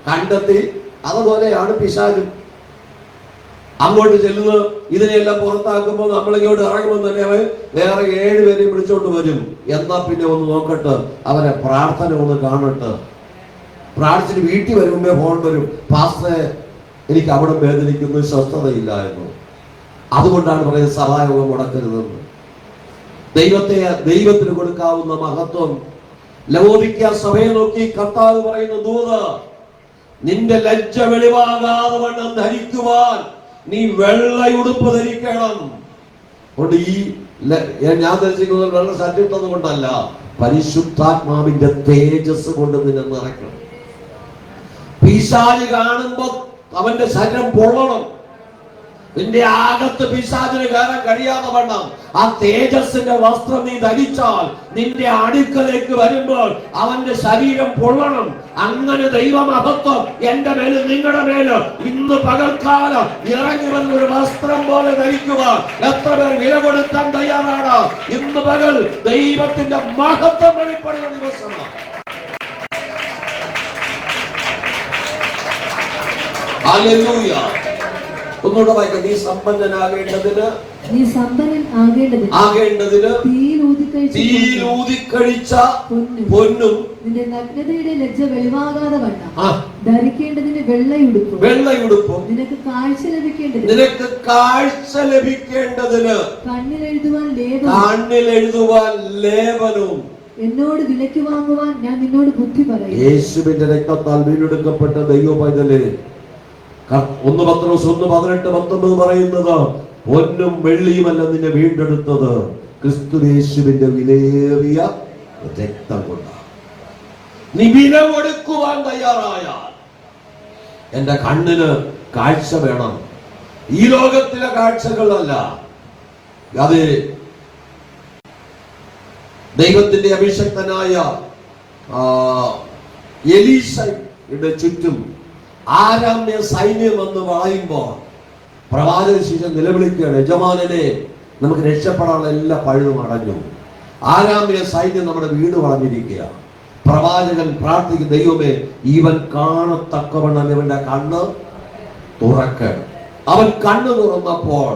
കണ്ടെത്തി. അതുപോലെയാണ് പിശാചും. അങ്ങോട്ട് ചെല്ലുന്നത് ഇതിനെല്ലാം പുറത്താക്കുമ്പോൾ നമ്മളിങ്ങോട്ട് ഇറങ്ങുമ്പോൾ തന്നെ അവൻ വേറെ 7 പേരെയും വിളിച്ചോണ്ട് വരും. എന്നാ പിന്നെ ഒന്ന് നോക്കട്ടെ, അവരെ പ്രാർത്ഥന ഒന്ന് കാണട്ടെ. പ്രാർത്ഥിച്ചിട്ട് വീട്ടിൽ വരുമ്പോ ഫോൺ വരും, പാസ്റ്ററെ എനിക്ക് അവിടെ വേദനിക്കുന്നു, സ്വസ്ഥതയില്ല എന്ന്. അതുകൊണ്ടാണ് പറയുന്നത് സഭായോഗം മുടക്കരുതെന്ന്. ദൈവത്തിന് കൊടുക്കാവുന്ന മഹത്വം. ലവോദിക്ക സഭയെ നോക്കി കർത്താവ് പറയുന്ന ദൂത്, നിന്റെ ലജ്ജ വെളിവാകാതെ വണ്ണം ധരിക്കുവാൻ നീ വെള്ളയുടുപ്പ് ധരിക്കണം. ഞാൻ ധരിച്ചിരിക്കുന്നത് വെള്ള ഷർട്ട് ഇട്ടത് കൊണ്ടല്ല, പരിശുദ്ധാത്മാവിന്റെ തേജസ് കൊണ്ട് നിന്നെ നിറയ്ക്കണം. പിശാച് കാണുമ്പോ അവന്റെ ശരീരം പൊള്ളണം. നിന്റെ അകത്ത് പിശാചിന് കയറാൻ കഴിയാതെ വണ്ണം ആ തേജസ്സിന്റെ വസ്ത്രം നീ ധരിച്ചാൽ നിന്റെ അടുക്കലേക്ക് വരുമ്പോൾ അവന്റെ ശരീരം പൊള്ളണം. അങ്ങനെ ദൈവമഹത്വം എന്റെ മേല് നിങ്ങളുടെ മേല് ഇന്ന് പകൽക്കാലം ഇറങ്ങി വന്ന ഒരു വസ്ത്രം പോലെ ധരിക്കുക. എത്ര പേർ വില കൊടുക്കാൻ തയ്യാറാണ്? ഇന്ന് പകൽ ദൈവത്തിന്റെ മഹത്വം വെളിപ്പെടുന്ന ദിവസമാണ്. ഹല്ലേലൂയ. ഒന്നുകൂടെ വായിക്കാം. നീ സമ്പന്നനാകേണ്ടതിന് തീയിലൂതിക്കഴിച്ച പൊന്നും നിന്റെ നഗ്നതയുടെ ലജ്ജ വെളിവാകാതെ വണ്ണം ധരിക്കേണ്ടതിന് വെള്ളയുടുപ്പും നിനക്ക് കാഴ്ച ലഭിക്കേണ്ടതിന് കണ്ണിലെഴുതുവാൻ ലേപനവും എന്നോട് വിലയ്ക്ക് വാങ്ങുവാൻ ഞാൻ നിന്നോട് ബുദ്ധി പറയും. യേശുവിന്റെ രക്തത്താൽ വീണ്ടെടുക്കപ്പെട്ട ദൈവപൈതലേ, 1 പത്രോസ് 1:18-19 പറയുന്നത്, പൊന്നും വെള്ളിയുമല്ല നിന്നെ വീണ്ടെടുത്തത്, ക്രിസ്തുയേശുവിന്റെ വിലയേറിയ രക്തം കൊണ്ടാണ്. നീ വില കൊടുക്കുവാൻ തയ്യാറായാൽ എന്റെ കണ്ണിന് കാഴ്ച വേണം. ഈ ലോകത്തിലെ കാഴ്ചകളല്ല, അത് ദൈവത്തിന്റെ അഭിഷക്തനായ എലീശയുടെ ചുറ്റും ആരാമ്യ സൈന്യം എന്ന് പറയുമ്പോൾ പ്രവാചക ശിഷ്യൻ നിലവിളിക്കുകയാണ്, യജമാനനെ നമുക്ക് രക്ഷപ്പെടാനുള്ള എല്ലാ പഴുതും അടഞ്ഞു. ആരാമ്യ സൈന്യം നമ്മുടെ വീട് വളഞ്ഞിരിക്കുക. പ്രവാചകൻ പ്രാർത്ഥിക്കും, ദൈവമേ ഇവൻ കാണത്തക്കവണ്ണം ഇവന്റെ കണ്ണ് തുറക്കണം. അവൻ കണ്ണ് തുറന്നപ്പോൾ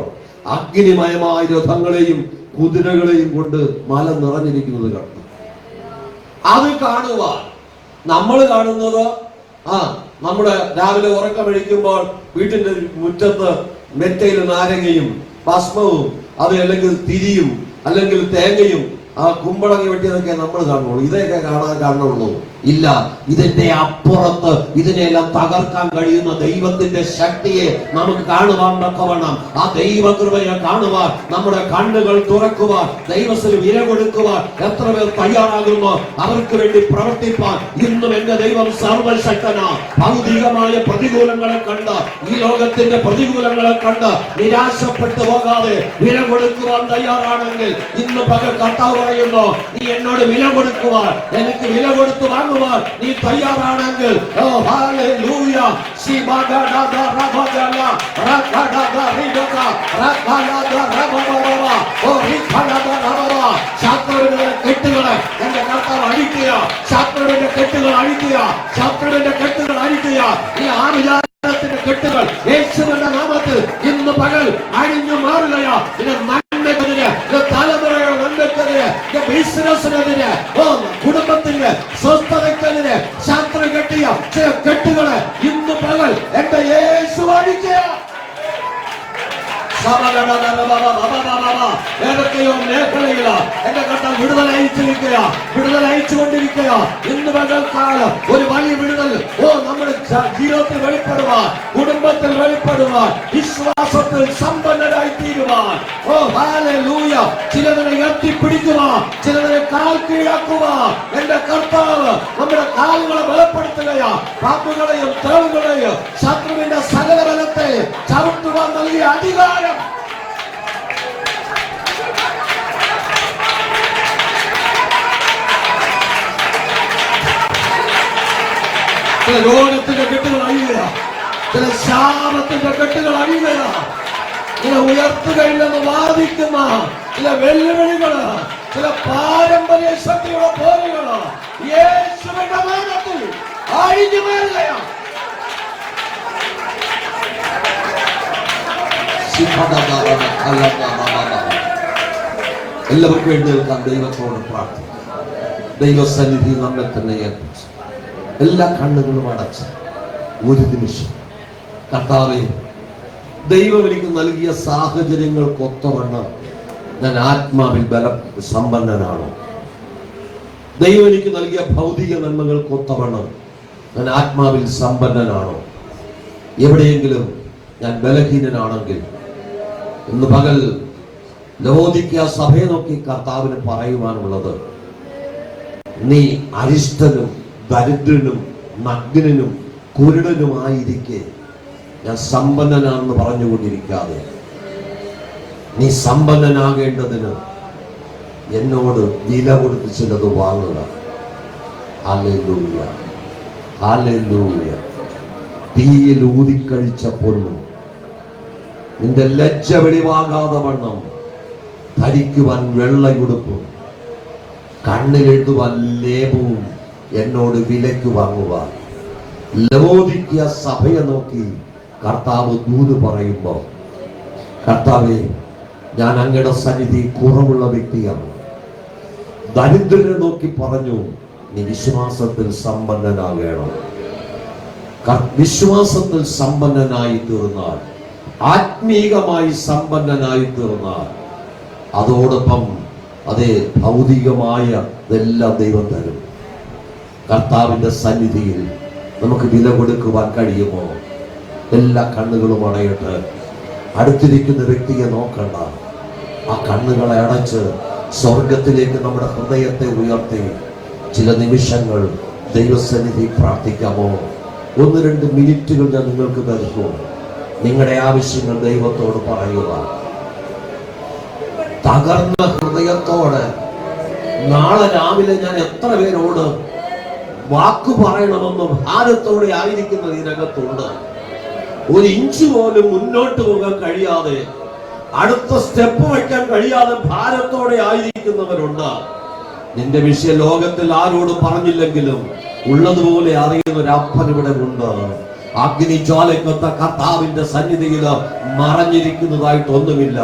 അഗ്നിമയമായ രഥങ്ങളെയും കുതിരകളെയും കൊണ്ട് മല നിറഞ്ഞിരിക്കുന്നത് കണ്ടു. അത് കാണുവാൻ നമ്മൾ കാണുന്നത് നമ്മുടെ രാവിലെ ഉറക്കമഴിക്കുമ്പോൾ വീട്ടിന്റെ മുറ്റത്ത് മെറ്റയിൽ നാരങ്ങയും ഭസ്മവും അത് അല്ലെങ്കിൽ തിരിയും അല്ലെങ്കിൽ തേങ്ങയും കുമ്പളങ്ങി വെട്ടിയതൊക്കെ നമ്മൾ കാണുള്ളൂ. ഇതൊക്കെ കാണുള്ളൂ. ഇല്ല, ഇതിന്റെ അപ്പുറത്ത് ഇതിനെല്ലാം തകർക്കാൻ കഴിയുന്ന ദൈവത്തിന്റെ ശക്തിയെ നമുക്ക് കാണുവാൻ തക്കവണ്ണം, ആ ദൈവകൃപയെ കാണുവാൻ, നമ്മുടെ കണ്ണുകൾ തുറക്കുവാൻ, ദൈവത്തിന് വില കൊടുക്കുവാൻ എത്ര പേർ തയ്യാറാകുന്നു? അവർക്ക് വേണ്ടി പ്രവർത്തിപ്പാൻ ഇന്നും എന്റെ ദൈവം സർവശക്തനാ. ഭൗതികമായ പ്രതികൂലങ്ങളെ കണ്ട്, ഈ ലോകത്തിന്റെ പ്രതികൂലങ്ങളെ കണ്ട് നിരാശപ്പെട്ടു പോകാതെ വില കൊടുക്കുവാൻ തയ്യാറാണെങ്കിൽ ഇന്ന് പകൽ കർത്താവ് പറയുന്നു, നീ എന്നോട് വില കൊടുക്കുവാൻ, എനിക്ക് വില കൊടുത്തു വാങ്ങുവാൻ നീ തയ്യാറാണെങ്കിൽ, ഓ ഹല്ലേലൂയ, ശാസ്ത്രയുടെ കെട്ടുകളെ എന്റെ കർത്താവ് അഴിക്കുക, ശാസ്ത്രയുടെ കെട്ടുകൾ അഴിക്കുക, ശാസ്ത്രയുടെ കെട്ടുകൾ അഴിക്കുക. ഈ ആഭിചാരത്തിന്റെ കെട്ടുകൾ യേശുവിന്റെ നാമത്തിൽ ഇന്ന് പകൽ അഴിഞ്ഞു മാറുകയാ. ഇത് നന്മക്കെതിരെ, തലമുറയുടെ നന്മക്കെതിരെ, ബിസിനസിനെതിരെ, കുടുംബത്തിന്റെ സ്വസ്ഥതക്കെതിരെ ശാസ്ത്രം കെട്ടിയ ചില കെട്ടുകളെ ഇന്ന് പകൽ എന്റെ യേശു അഴിക്കുക. ഏതൊക്കെയോ മേഖലയില എന്റെ കർത്താവ് വിടുതൽ അയച്ചിരിക്കുക, വിടുതൽ അയച്ചുകൊണ്ടിരിക്കുക. ഇന്ന് പകൽക്കാലം ഒരു വലിയ വിടുതൽ നമ്മുടെ ജീവിതത്തിൽ വെളിപ്പെടുവാൻ, കുടുംബത്തിൽ വെളിപ്പെടുവാൻ, വിശ്വാസത്തിൽ സമ്പന്നരായി തീരുവാൻ. ഓ ഹല്ലേലൂയ. ചിലതിനെ എത്തിപ്പിടിക്കുവാൻ, ചിലതിനെ കാൽ കീഴാക്കുവാൻ എന്റെ കർത്താവ് നമ്മുടെ കാലുകളെ ബലപ്പെടുത്തുകയാ. പാമ്പുകളെയും തേളുകളെയും ശത്രുവിന്റെ സകല ബലത്തെ ചവിട്ടുവാൻ നൽകിയ അധികാരം ചില രോഗത്തിന്റെ കെട്ടുകൾ അഴിയുക, ചില ശാപത്തിന്റെ കെട്ടുകൾ അഴിയുക, ചില ഉയർത്തുകയില്ലെന്ന് വാദിക്കുന്ന ചില വെല്ലുവിളികള്, ചില പാരമ്പര്യ ശക്തിയുടെ പോരുകള് യേശുവിന്റെ നാമത്തിൽ അഴിഞ്ഞു മാറുകയാണ്. എല്ലാവർക്കും എഴുന്നേൽക്കാൻ ദൈവത്തോട് പ്രാർത്ഥിക്കാം. ദൈവസന്നിധി നമ്മെ തന്നെ ഏൽപ്പിച്ചു. എല്ലാ കണ്ണുകളും അടച്ച് ഒരു നിമിഷം, കർത്താവേ, ദൈവം എനിക്ക് നൽകിയ സാഹചര്യങ്ങൾക്കൊത്തവണ്ണം ഞാൻ ആത്മാവിൽ സമ്പന്നനാണോ? ദൈവം എനിക്ക് നൽകിയ ഭൗതിക നന്മകൾക്കൊത്തവണ്ണം ഞാൻ ആത്മാവിൽ സമ്പന്നനാണോ? എവിടെയെങ്കിലും ഞാൻ ബലഹീനനാണെങ്കിൽ ഇന്ന് പകൽ ലവോദിക്ക സഭയെ നോക്കി കർത്താവിന് പറയുവാനുള്ളത്, നീ അരിഷ്ടനും ദരിദ്രനും നഗ്നനും കുരുടനുമായിരിക്കെ ഞാൻ സമ്പന്നനാണെന്ന് പറഞ്ഞുകൊണ്ടിരിക്കാതെ, നീ സമ്പന്നനാകേണ്ടതിന് എന്നോട് വില കൊടുത്ത് ചിലത് വാങ്ങുക. Hallelujah, hallelujah. തീയിൽ ഊതിക്കഴിച്ച പൊന്നും നിന്റെ ലജ്ജ വെളിവാകാതെ വണ്ണം ധരിക്കുവാൻ വെള്ളയുടുപ്പും കണ്ണിലെഴുതുവാൻ ലേപവും എന്നോട് വിലയ്ക്ക് വാങ്ങുവാൻ. ലവോദിക്ക സഭയെ നോക്കി കർത്താവ് ദൂത് പറയുമ്പോൾ, കർത്താവേ, ഞാൻ അങ്ങയുടെ സന്നിധി കുറവുള്ള വ്യക്തിയാണ്. ദരിദ്രനെ നോക്കി പറഞ്ഞു, നീ വിശ്വാസത്തിൽ സമ്പന്നനാകണം. വിശ്വാസത്തിൽ സമ്പന്നനായി തീർന്നാൽ, ആത്മീകമായി സമ്പന്നനായി തീർന്നാൽ, അതോടൊപ്പം അതേ ഭൗതികമായ ഇതെല്ലാം ദൈവം തരും. കർത്താവിന്റെ സന്നിധിയിൽ നമുക്ക് വില കൊടുക്കുവാൻ കഴിയുമോ? എല്ലാ കണ്ണുകളും അടയട്ടെ. അടുത്തിരിക്കുന്ന വ്യക്തിയെ നോക്കണ്ട, ആ കണ്ണുകളെ അടച്ച് സ്വർഗത്തിലേക്ക് നമ്മുടെ ഹൃദയത്തെ ഉയർത്തി ചില നിമിഷങ്ങൾ ദൈവസന്നിധി പ്രാർത്ഥിക്കാമോ? 1-2 മിനിറ്റുകൾ ഞാൻ നിങ്ങൾക്ക് തരുന്നു. നിങ്ങളുടെ ആവശ്യങ്ങൾ ദൈവത്തോട് പറയുക. തകർന്ന ഹൃദയത്തോടെ നാളെ രാവിലെ ഞാൻ എത്ര പേരോട് വാക്കു പറയണമെന്ന് ഭാരത്തോടെ ആയിരിക്കുന്ന ഇതിനകത്തുണ്ട്. 1 ഇഞ്ച് പോലും മുന്നോട്ട് പോകാൻ കഴിയാതെ, അടുത്ത സ്റ്റെപ്പ് വയ്ക്കാൻ കഴിയാതെ ഭാരത്തോടെ ആയിരിക്കുന്നവരുണ്ട്. നിന്റെ വിഷയ ലോകത്തിൽ ആരോടും പറഞ്ഞില്ലെങ്കിലും ഉള്ളതുപോലെ അറിയുന്ന ഒരു അപ്പൻ ഇവിടെ ഉണ്ട്. അഗ്നിജ്വാലയ്ക്കൊത്ത കർത്താവിന്റെ സന്നിധിയിൽ മറഞ്ഞിരിക്കുന്നതായിട്ടൊന്നുമില്ല.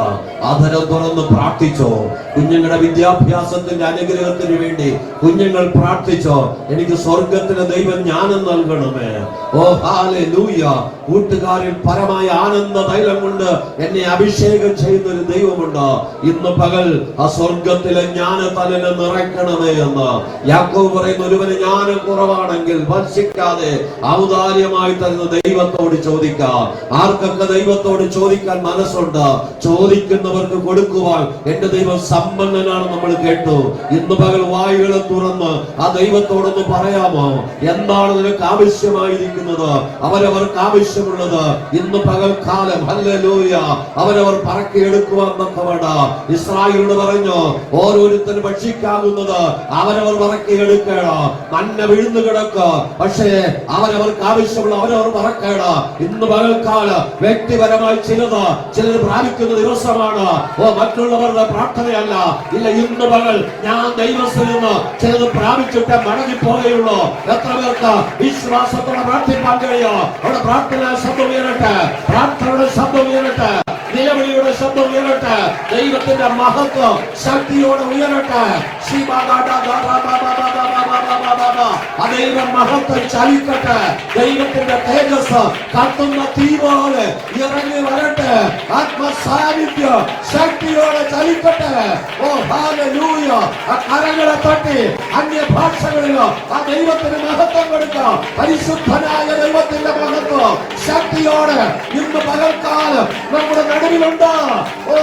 അധരം തുറന്ന് പ്രാർത്ഥിച്ചോ. കുഞ്ഞുങ്ങളുടെ വിദ്യാഭ്യാസത്തിന്റെ അനുഗ്രഹത്തിന് വേണ്ടി കുഞ്ഞുങ്ങൾ പ്രാർത്ഥിച്ചോ. എനിക്ക് സ്വർഗത്തിന് ദൈവം ജ്ഞാനം നൽകണമേ. ഓ ഹല്ലേലൂയ. കൂട്ടുകാരിൽ പരമായ ആനന്ദ തൈലം കൊണ്ട് എന്നെ അഭിഷേകം ചെയ്യുന്ന ഒരു ദൈവമുണ്ട്. ഇന്ന് പകൽ ആ സ്വർഗത്തിലെ ജ്ഞാനത്തലിനെ നിറയ്ക്കണമേ എന്ന് യാക്കോബ് പറയുന്ന, ഒരുവന് ജ്ഞാനം കുറവാണെങ്കിൽ ഭക്ഷിക്കാതെ ഔദാര്യമായി തന്നെ പറയുന്നത് ദൈവത്തോട് ചോദിക്കാം. ആർക്കൊക്കെ ദൈവത്തോട് ചോദിക്കാൻ മനസ്സുണ്ട്, ചോദിക്കുന്നവർക്ക് കൊടുക്കുവാൻ എന്റെ ദൈവം സമ്പന്നനാണ്. നമ്മൾ കേട്ടു. ഇന്ന് പകൽ വായുകളെ തുറന്ന് ആ ദൈവത്തോടൊന്ന് പറയാമോ? എന്താണ് നിനക്ക് ആവശ്യമായിരിക്കുന്നത്? അവരവർക്ക് ആവശ്യമുള്ളത് ഇന്ന് പകൽക്കാലം ഹല്ലേലൂയ അവരവർ പറക്കിയെടുക്കുവാൻ തക്കവണ്ണം ഇസ്രായേലിനോട് പറഞ്ഞു, ഓരോരുത്തരും ഭക്ഷിക്കാവുന്നത് അവരവർ പറക്കിയെടുക്കണം. മന്ന വിഴുന്നു കിടക്ക, പക്ഷേ അവരവർക്ക് ആവശ്യമുള്ള അവരവർ പറക്കണം. ഇന്ന് പകൽക്കാലം വ്യക്തിപരമായി ചിലർ പ്രാപിക്കുന്ന ദിവസമാണ്. മറ്റുള്ളവരുടെ പ്രാർത്ഥനയല്ല. ഇല്ല, ഇന്ന് പകൽ ഞാൻ ദൈവത്തിൽ നിന്ന് ചിലത് പ്രാപിച്ചിട്ട് മടങ്ങിപ്പോകുകയുള്ളൂ. എത്ര പേർക്ക് വിശ്വാസത്തോടെ പ്രാർത്ഥിക്കാൻ കഴിയോ? അവിടെ പ്രാർത്ഥന ശബ്ദം ഉയരട്ടെ, പ്രാർത്ഥനയുടെ ശബ്ദം ഉയരട്ടെ, നിലവിളിയുടെ ശബ്ദം ഉയരട്ടെ, ദൈവത്തിന്റെ മഹത്വം ശക്തിയോടെ ഉയരട്ടെ. ദൈവം മഹത്വം ചലിക്കട്ടെ, ദൈവത്തിന്റെ തേജസ് കത്തുന്ന തീ പോലെ ഇറങ്ങി വരട്ടെ, ആത്മസാന്നിധ്യം ശക്തിയോടെ ചലിക്കട്ടെ. ഓ ഹല്ലേലൂയ. ആ കരങ്ങളെ തട്ടി അന്യഭാഷകളിലോ ആ ദൈവത്തിന് മഹത്വം കൊടുക്കാം. പരിശുദ്ധനായ ദൈവത്തിന്റെ മഹത്വം ശക്തിയോടെ ഇന്ന് പകൽക്കാലം നമ്മുടെ നടുവിലുണ്ട്. ഓ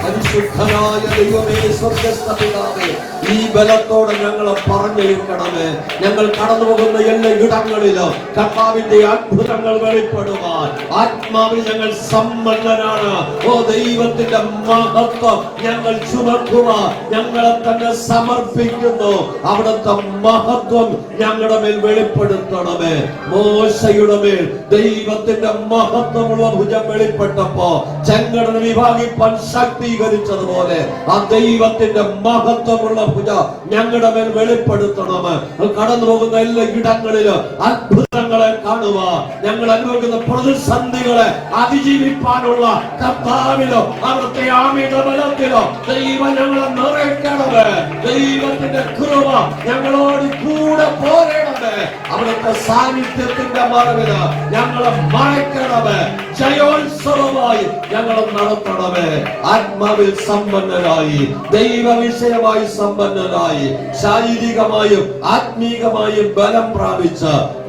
പരിശുദ്ധനായ ദൈവമേ, സ്വർഗ്ഗസ്ഥ പിതാവേ, ഈ ബലത്തോടെ ഞങ്ങളെ പറഞ്ഞേൽക്കണമേ. ഞങ്ങൾ കടന്നു പോകുന്ന എല്ലാ ഇടങ്ങളിലും കർത്താവിന്റെ അത്ഭുതങ്ങൾ വെളിപ്പെടുവാൻ ആത്മാവിൽ ഞങ്ങൾ സമ്പന്നരാണ്. ഓ ദൈവത്തിന്റെ മഹത്വം ഞങ്ങൾ ചുമക്കുവാൻ ഞങ്ങളെ തന്നെ സമർപ്പിക്കുന്നു. അവിടുത്തെ മഹത്വം ഞങ്ങളുടെ മേൽ വെളിപ്പെടുത്തണമേ. മോശയുടെ മേൽ ദൈവത്തിന്റെ മഹത്വമുള്ള ഭുജം വെളിപ്പെട്ടപ്പോ ചെങ്കടൽ വിഭാഗിപ്പാൻ ശക്തീകരിച്ചതുപോലെ ആ ദൈവത്തിന്റെ മഹത്വമുള്ള ഭുജ ഞങ്ങളുടെ മേൽ വെളിപ്പെടുത്തണമേ. കടന്നു പോകുന്ന എല്ലാ ഇടങ്ങളിലും അത്ഭുതങ്ങളെ കാണുക. ഞങ്ങൾ അനുഭവിക്കുന്ന പ്രതിസന്ധികളെ അതിജീവിപ്പാനുള്ള കർത്താവിലോ അവിടുത്തെ ആമയുടെ ബലത്തിലോ ദൈവം ഞങ്ങളെ നിറയ്ക്കണമേ. ദൈവത്തിന്റെ കൃപ ഞങ്ങളോട് കൂടെ പോരണമേ. അവിടുത്തെ സാന്നിധ്യത്തിന്റെ മറവില് ഞങ്ങളെ മറയ്ക്കണമേ. ജയോത്സവമായി ഞങ്ങളെ നടത്തണമേ. ആത്മാവിൽ സമ്പന്നരായി, ദൈവ വിഷയമായി സമ്പന്നരായി, ശാരീരികമായും ആത്മീകമായും ബലം പ്രാപിച്ച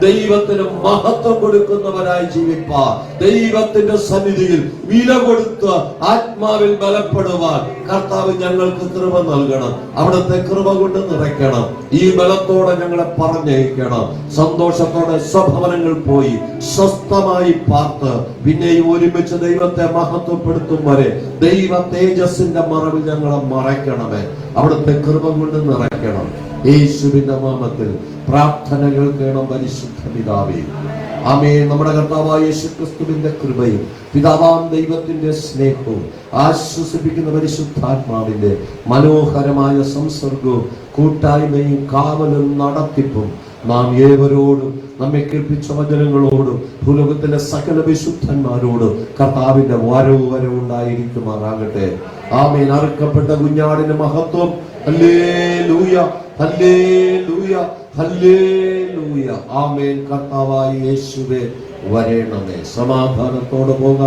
ദൈവത്തിന് മഹത്വം കൊടുക്കുന്നവരായി ജീവിപ്പാൻ, ദൈവത്തിന്റെ സന്നിധിയിൽ വില കൊടുത്ത് ആത്മാവിൽ ബലപ്പെടുവാൻ കർത്താവ് ഞങ്ങൾക്ക് കൃപ നൽകണം. അവിടുത്തെ കൃപ കൊണ്ട് നിറയ്ക്കണം. ഈ ബലത്തോടെ ഞങ്ങളെ പറഞ്ഞയക്കണം. സന്തോഷത്തോടെ സ്വഭവനങ്ങൾ പോയി സ്വസ്ഥമായി പാർത്ത് പിന്നെയും ഒരുമിച്ച് ദൈവത്തെ മഹത്വപ്പെടുത്തും വരെ ദൈവ തേജസ്സിന്റെ മറവിൽ ഞങ്ങളെ മറയ്ക്കണമേ. അവിടുത്തെ കൃപ കൊണ്ട് നിറയ്ക്കണം. യേശുവിന്റെ നാമത്തിൽ പ്രാർത്ഥനകൾ കേണം പരിശുദ്ധ പിതാവേ. ആമേൻ. നമ്മുടെ കർത്താവായ യേശുക്രിസ്തുവിന്റെ കൃപയും പിതാവാം ദൈവത്തിന്റെ സ്നേഹവും ആശ്വസിപ്പിക്കുന്ന പരിശുദ്ധാത്മാവിന്റെ മനോഹരമായ സംസർഗവും കൂട്ടായ്മയും കാവലും നടത്തിപ്പും നാം ഏവരോടും നമ്മെ കേൾപ്പിച്ച വചനങ്ങളോടും ഭൂലോകത്തിലെ സകല വിശുദ്ധന്മാരോടും കർത്താവിന്റെ വരവ് ഉണ്ടായിരിക്കുമാറാകട്ടെ. ആമേൻ. അറുക്കപ്പെട്ട കുഞ്ഞാടിന്റെ മഹത്വം. ഹല്ലേലൂയ, ഹല്ലേലൂയ, ഹല്ലേലൂയ. ആമേൻ. കർത്താവായ യേശുവേ വരേണമേ. സമാധാനത്തോടെ പോകാം.